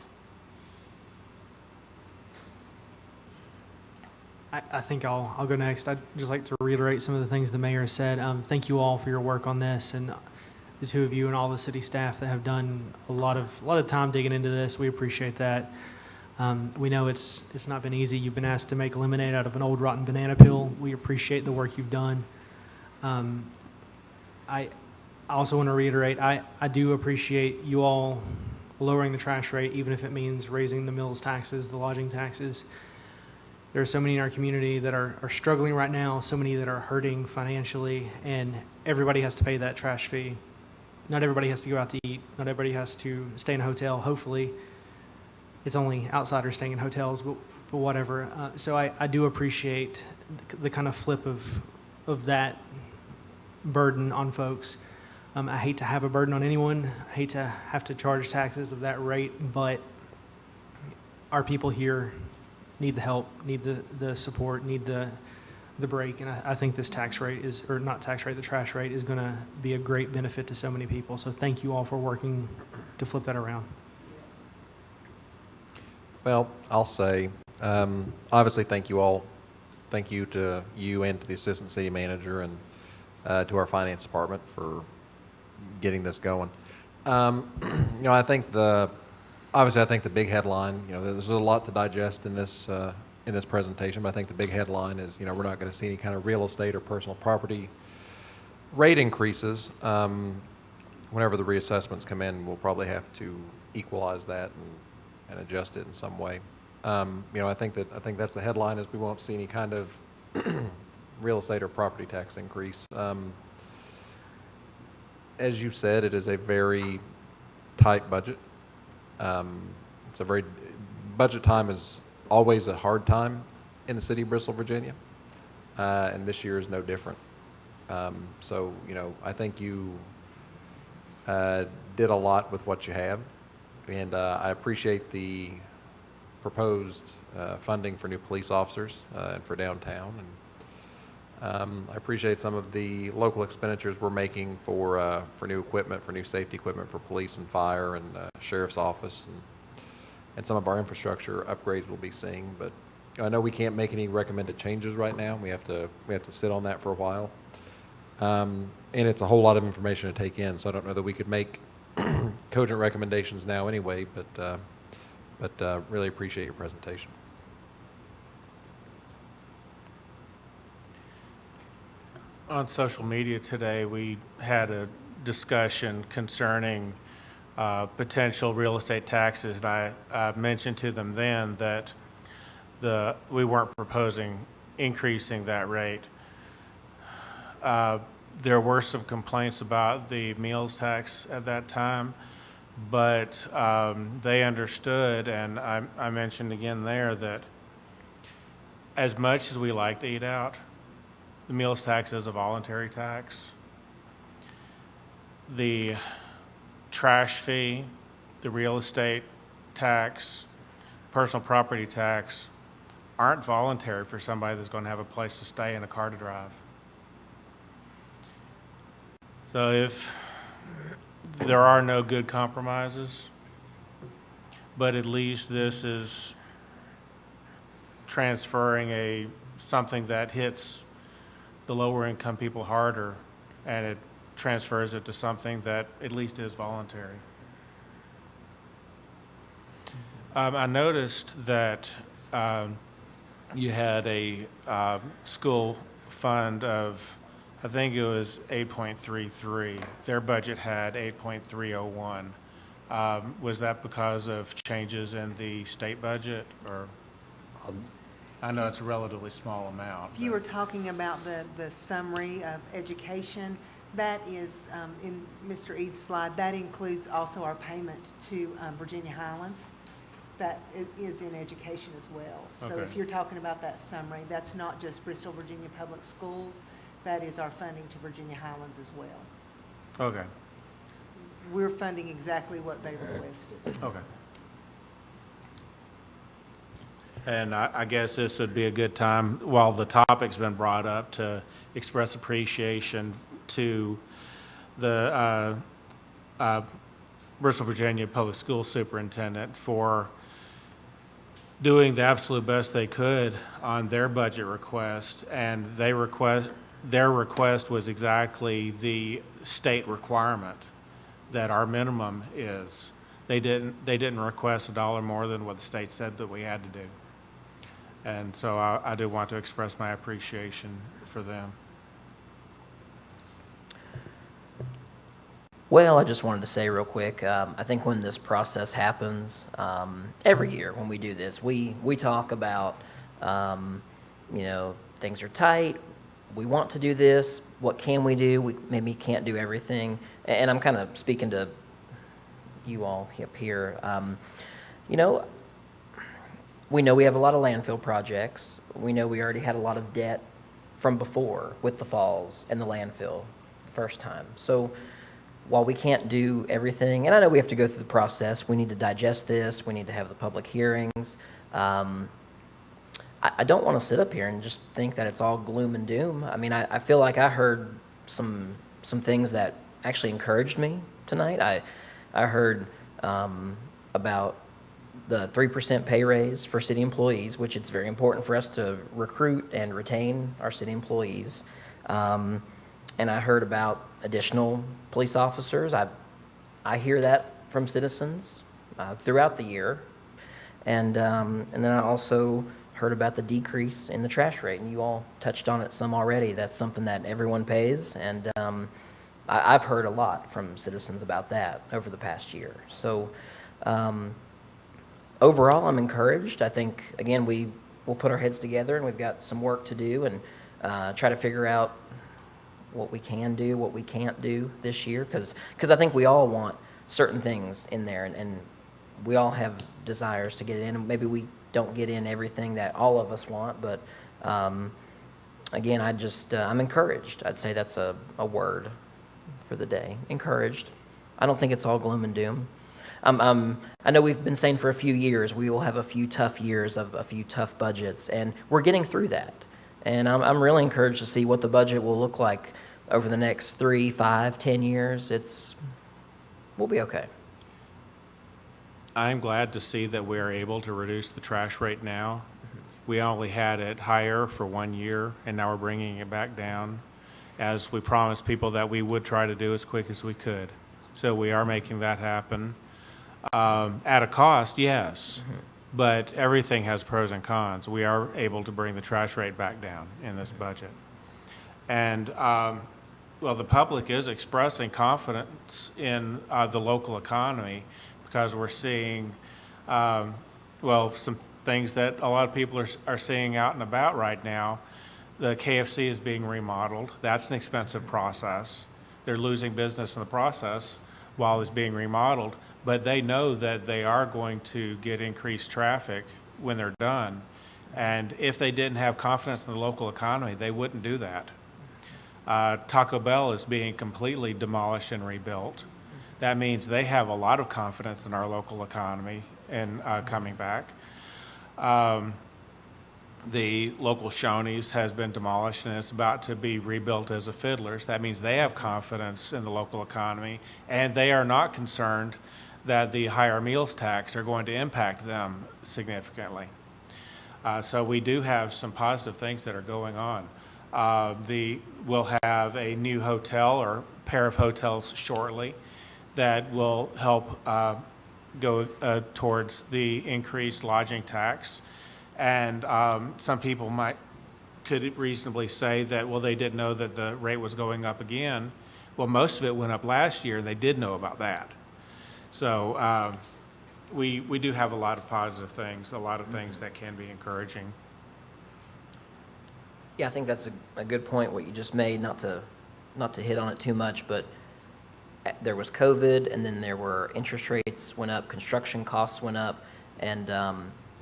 I think I'll go next. I'd just like to reiterate some of the things the mayor said. Thank you all for your work on this, and the two of you and all the city staff that have done a lot of time digging into this. We appreciate that. We know it's not been easy. You've been asked to make lemonade out of an old rotten banana peel. We appreciate the work you've done. I also want to reiterate, I do appreciate you all lowering the trash rate, even if it means raising the mills taxes, the lodging taxes. There are so many in our community that are struggling right now, so many that are hurting financially, and everybody has to pay that trash fee. Not everybody has to go out to eat. Not everybody has to stay in a hotel. Hopefully, it's only outsiders staying in hotels, but whatever. So I do appreciate the kind of flip of that burden on folks. I hate to have a burden on anyone. I hate to have to charge taxes of that rate, but our people here need the help, need the support, need the break, and I think this tax rate is, or not tax rate, the trash rate is going to be a great benefit to so many people. So thank you all for working to flip that around. Well, I'll say Obviously, thank you all. Thank you to you and to the Assistant City Manager and to our Finance Department for getting this going. I think obviously I think the big headline, there's a lot to digest in this presentation, but I think the big headline is, we're not going to see any kind of real estate or personal property rate increases. Whenever the reassessments come in, we'll probably have to equalize that and adjust it in some way. I think that's the headline, is we won't see any kind of real estate or property tax increase. As you said, it is a very tight budget. Budget time is always a hard time in the city of Bristol, Virginia, and this year is no different. So, I think you did a lot with what you have, and I appreciate the proposed funding for new police officers and for downtown, and I appreciate some of the local expenditures we're making for new equipment, for new safety equipment for police and fire and sheriff's office, and some of our infrastructure upgrades we'll be seeing. But I know we can't make any recommended changes right now. We have to sit on that for a while, and it's a whole lot of information to take in. So I don't know that we could make cogent recommendations now anyway. But really appreciate your presentation. On social media today, we had a discussion concerning potential real estate taxes, and I mentioned to them then that we weren't proposing increasing that rate. There were some complaints about the meals tax at that time, but they understood, and I mentioned again there that as much as we like to eat out, the meals tax is a voluntary tax. The trash fee, the real estate tax, personal property tax aren't voluntary for somebody that's going to have a place to stay and a car to drive. So if there are no good compromises, but at least this is transferring something that hits the lower income people harder, and it transfers it to something that at least is voluntary. I noticed that you had a school fund of, I think it was 8.33. Their budget had 8.301. Was that because of changes in the state budget, or? I know it's a relatively small amount. If you were talking about the summary of education, that is, in Mr. Eads' slide, that includes also our payment to Virginia Highlands. That is in education as well. So Okay. if you're talking about that summary, that's not just Bristol, Virginia Public Schools. That is our funding to Virginia Highlands as well. Okay. We're funding exactly what they requested. Okay. And I guess this would be a good time, while the topic's been brought up, to express appreciation to the Bristol, Virginia Public School Superintendent for doing the absolute best they could on their budget request, and their request was exactly the state requirement that our minimum is. They didn't request a dollar more than what the state said that we had to do. And so I do want to express my appreciation for them. Well, I just wanted to say real quick, I think when this process happens, every year when we do this, we talk about, things are tight, we want to do this, what can we do? We maybe can't do everything. And I'm kind of speaking to you all up here. We know we have a lot of landfill projects. We know we already had a lot of debt from before with the falls and the landfill the first time. So while we can't do everything, and I know we have to go through the process, we need to digest this, we need to have the public hearings. I don't want to sit up here and just think that it's all gloom and doom. I mean, I feel like I heard some things that actually encouraged me tonight. I heard about the 3% pay raise for city employees, which it's very important for us to recruit and retain our city employees. And I heard about additional police officers. I hear that from citizens throughout the year. And then I also heard about the decrease in the trash rate, and you all touched on it some already. That's something that everyone pays, and I've heard a lot from citizens about that over the past year. So overall, I'm encouraged. I think, again, we'll put our heads together, and we've got some work to do, and try to figure out what we can do, what we can't do this year, because I think we all want certain things in there, and we all have desires to get in, and maybe we don't get in everything that all of us want, but again, I'm encouraged. I'd say that's a word for the day, encouraged. I don't think it's all gloom and doom. I know we've been saying for a few years we will have a few tough years of a few tough budgets, and we're getting through that. And I'm really encouraged to see what the budget will look like over the next 3, 5, 10 years. We'll be okay. I'm glad to see that we are able to reduce the trash rate now. We only had it higher for 1 year, and now we're bringing it back down, as we promised people that we would try to do as quick as we could. So we are making that happen. At a cost, yes, but everything has pros and cons. We are able to bring the trash rate back down in this budget. And, well, the public is expressing confidence in the local economy, because we're seeing, well, some things that a lot of people are seeing out and about right now. The KFC is being remodeled. That's an expensive process. They're losing business in the process while it's being remodeled, but they know that they are going to get increased traffic when they're done. And if they didn't have confidence in the local economy, they wouldn't do that. Taco Bell is being completely demolished and rebuilt. That means they have a lot of confidence in our local economy and coming back. The local Shoney's has been demolished, and it's about to be rebuilt as a Fiddler's. That means they have confidence in the local economy, and they are not concerned that the higher meals tax are going to impact them significantly. So we do have some positive things that are going on. We'll have a new hotel or pair of hotels shortly that will help go towards the increased lodging tax. And some people could reasonably say that, well, they didn't know that the rate was going up again. Well, most of it went up last year, and they did know about that. So we do have a lot of positive things, a lot of things that can be encouraging. Yeah, I think that's a good point, what you just made, not to hit on it too much, but there was COVID, and then there were interest rates went up, construction costs went up, and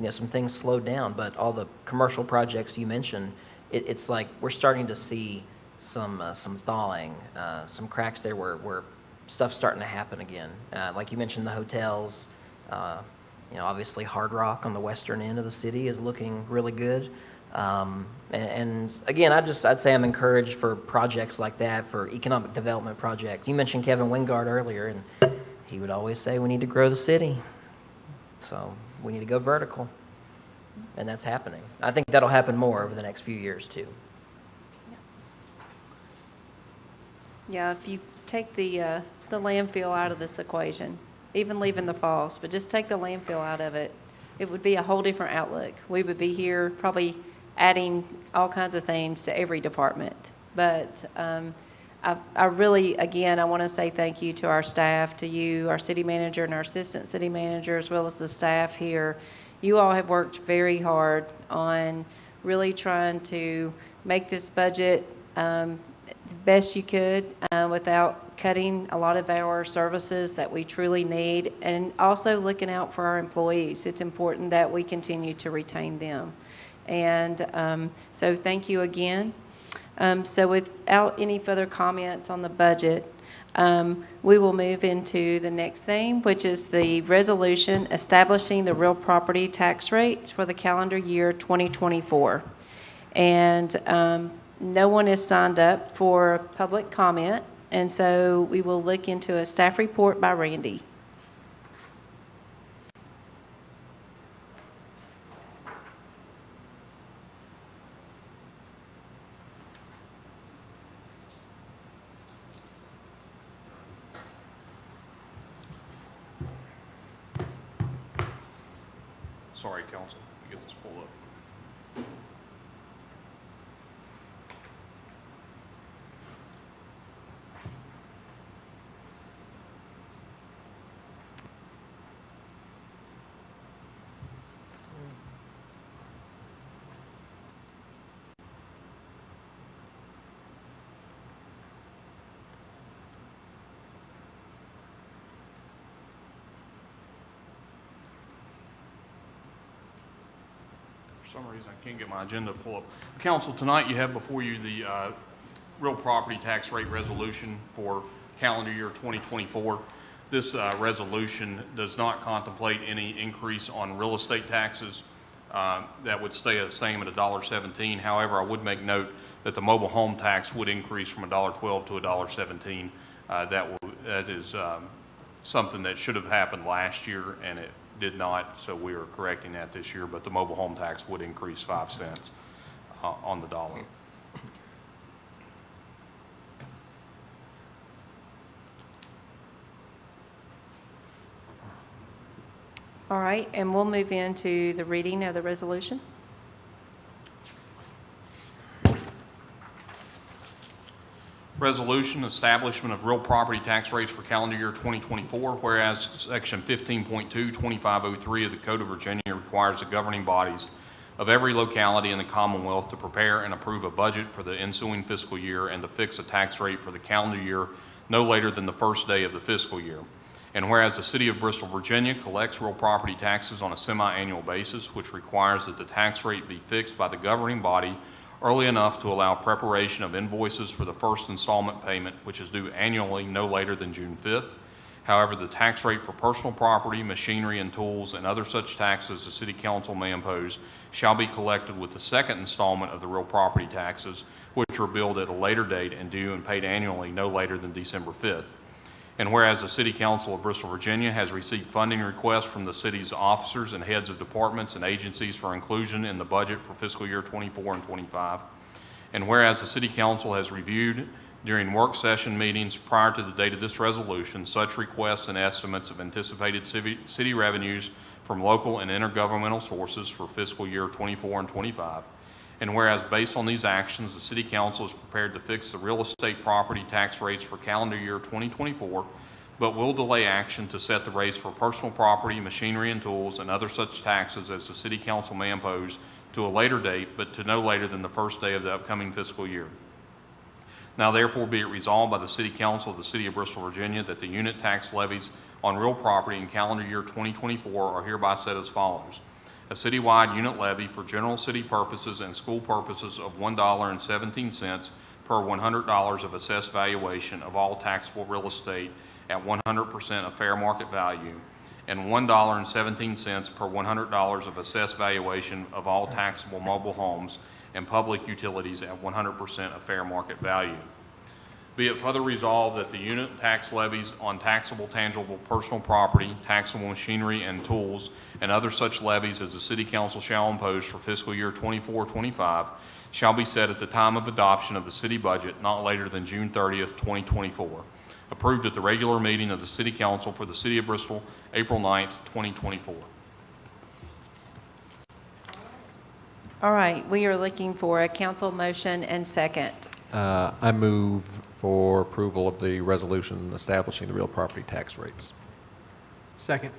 some things slowed down. But all the commercial projects you mentioned, it's like we're starting to see some thawing, some cracks there where stuff's starting to happen again. Like you mentioned, the hotels, obviously Hard Rock on the western end of the city is looking really good. And again, I'd say I'm encouraged for projects like that, for economic development projects. You mentioned Kevin Wingard earlier, and he would always say we need to grow the city. So we need to go vertical, and that's happening. I think that'll happen more over the next few years too. Yeah, if you take the landfill out of this equation, even leaving the falls, but just take the landfill out of it, it would be a whole different outlook. We would be here probably adding all kinds of things to every department. But I really, again, I want to say thank you to our staff, to you, our city manager and our assistant city manager, as well as the staff here. You all have worked very hard on really trying to make this budget the best you could without cutting a lot of our services that we truly need, and also looking out for our employees. It's important that we continue to retain them. And so thank you again. So without any further comments on the budget, we will move into the next thing, which is the resolution establishing the real property tax rates for the calendar year 2024. And no one is signed up for public comment, and so we will look into a staff report by Randy. Sorry, council, you get this pulled up. For some reason, I can't get my agenda to pull up. Council, tonight you have before you the real property tax rate resolution for calendar year 2024. This resolution does not contemplate any increase on real estate taxes. That would stay the same at $1.17. However, I would make note that the mobile home tax would increase from $1.12 to $1.17. That is something that should have happened last year, and it did not, so we are correcting that this year, but the mobile home tax would increase 5 cents on the dollar. All right, and we'll move into the reading of the resolution. Resolution, establishment of real property tax rates for calendar year 2024, whereas Section 15.2, 2503 of the Code of Virginia requires the governing bodies of every locality in the Commonwealth to prepare and approve a budget for the ensuing fiscal year and to fix a tax rate for the calendar year no later than the first day of the fiscal year. And whereas the City of Bristol, Virginia collects real property taxes on a semi-annual basis, which requires that the tax rate be fixed by the governing body early enough to allow preparation of invoices for the first installment payment, which is due annually no later than June 5th. However, the tax rate for personal property, machinery, and tools, and other such taxes the City Council may impose shall be collected with the second installment of the real property taxes, which are billed at a later date and due and paid annually no later than December 5th. And whereas the City Council of Bristol, Virginia has received funding requests from the city's officers and heads of departments and agencies for inclusion in the budget for fiscal year 24 and 25. And whereas the City Council has reviewed during work session meetings prior to the date of this resolution such requests and estimates of anticipated city revenues from local and intergovernmental sources for fiscal year 24 and 25. And whereas based on these actions, the City Council is prepared to fix the real estate property tax rates for calendar year 2024, but will delay action to set the rates for personal property, machinery and tools, and other such taxes as the City Council may impose to a later date, but to no later than the first day of the upcoming fiscal year. Now therefore be it resolved by the City Council of the City of Bristol, Virginia, that the unit tax levies on real property in calendar year 2024 are hereby set as follows. A citywide unit levy for general city purposes and school purposes of $1.17 per $100 of assessed valuation of all taxable real estate at 100% of fair market value, and $1.17 per $100 of assessed valuation of all taxable mobile homes and public utilities at 100% of fair market value. Be it further resolved that the unit tax levies on taxable tangible personal property, taxable machinery and tools, and other such levies as the City Council shall impose for fiscal year 24-25 shall be set at the time of adoption of the city budget not later than June 30th, 2024. Approved at the regular meeting of the City Council for the City of Bristol, April 9th, 2024. All right, we are looking for a council motion and second. I move for approval of the resolution establishing the real property tax rates. Second.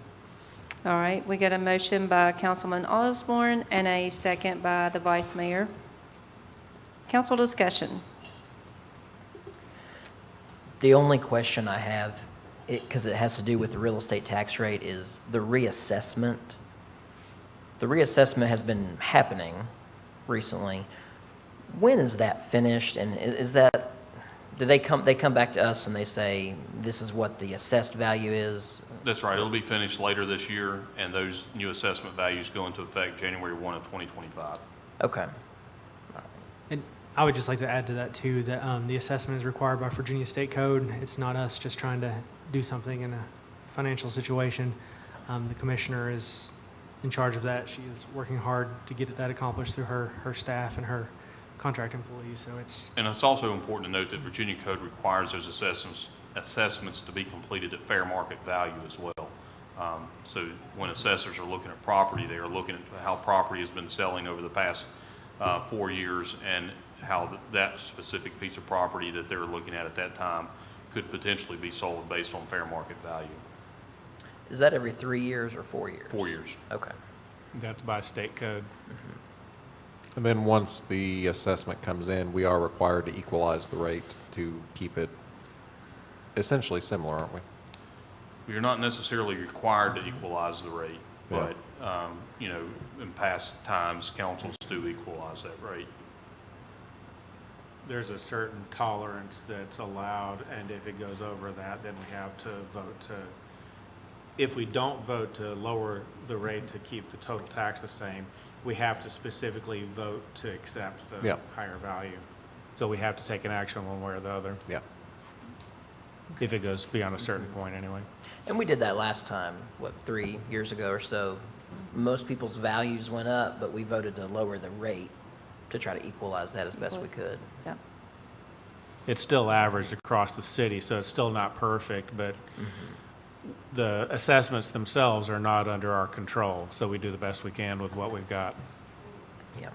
All right, we got a motion by Councilman Osborne and a second by the Vice Mayor. Council discussion. The only question I have, because it has to do with the real estate tax rate, is the reassessment. The reassessment has been happening recently. When is that finished, and is that, do they come back to us and they say, this is what the assessed value is? That's right. It'll be finished later this year, and those new assessment values go into effect January 1 of 2025. Okay. And I would just like to add to that too, that the assessment is required by Virginia State Code. It's not us just trying to do something in a financial situation. The commissioner is in charge of that. She is working hard to get that accomplished through her staff and her contract employees. So and it's also important to note that Virginia Code requires those assessments to be completed at fair market value as well. So when assessors are looking at property, they are looking at how property has been selling over the past 4 years and how that specific piece of property that they're looking at that time could potentially be sold based on fair market value. Is that every 3 years or 4 years? 4 years. Okay. That's by state code. And then once the assessment comes in, we are required to equalize the rate to keep it essentially similar, aren't we? You're not necessarily required to equalize the rate, Yeah. but, you know, in past times, councils do equalize that rate. There's a certain tolerance that's allowed, and if it goes over that, then we have to vote to, if we don't vote to lower the rate to keep the total tax the same, we have to specifically vote to accept the Yeah. higher value. So we have to take an action one way or the other, Yeah. if it goes beyond a certain point anyway. And we did that last time, 3 years ago or so. Most people's values went up, but we voted to lower the rate to try to equalize that as best we could. Yeah. It's still averaged across the city, so it's still not perfect, but the assessments themselves are not under our control, so we do the best we can with what we've got. Yeah.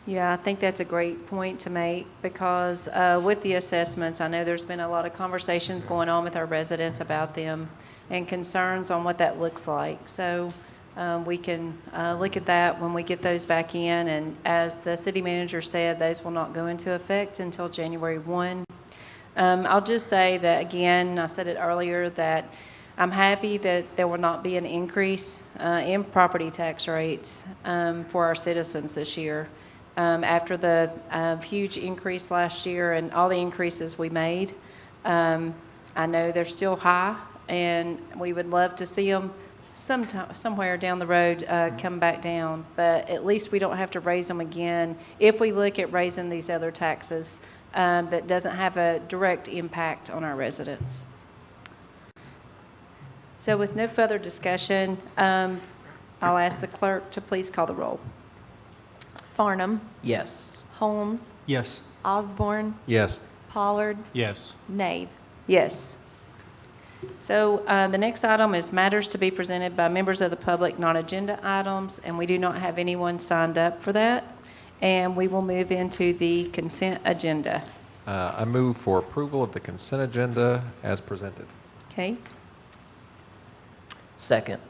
Yeah, I think that's a great point to make because with the assessments, I know there's been a lot of conversations going on with our residents about them and concerns on what that looks like. So we can look at that when we get those back in. And as the city manager said, those will not go into effect until January 1. I'll just say that, again, I said it earlier, that I'm happy that there will not be an increase in property tax rates for our citizens this year. After the huge increase last year and all the increases we made, I know they're still high, and we would love to see them somewhere down the road come back down. But at least we don't have to raise them again if we look at raising these other taxes that doesn't have a direct impact on our residents. So with no further discussion, I'll ask the clerk to please call the roll. Farnum. Yes. Holmes. Yes. Osborne. Yes. Pollard. Yes. Nave. Yes. So the next item is matters to be presented by members of the public, non-agenda items, and we do not have anyone signed up for that. And we will move into the consent agenda. I move for approval of the consent agenda as presented. Okay? Second.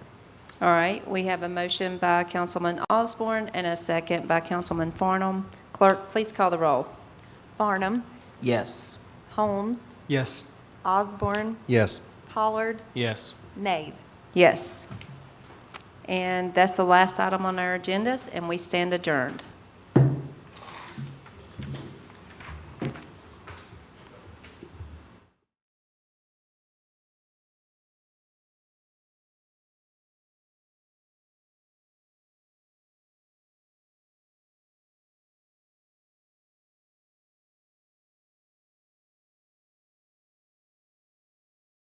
All right, we have a motion by Councilman Osborne and a second by Councilman Farnum. Clerk, please call the roll. Farnum. Yes. Holmes. Yes. Osborne. Yes. Pollard. Yes. Nave. Yes. And that's the last item on our agendas, and we stand adjourned.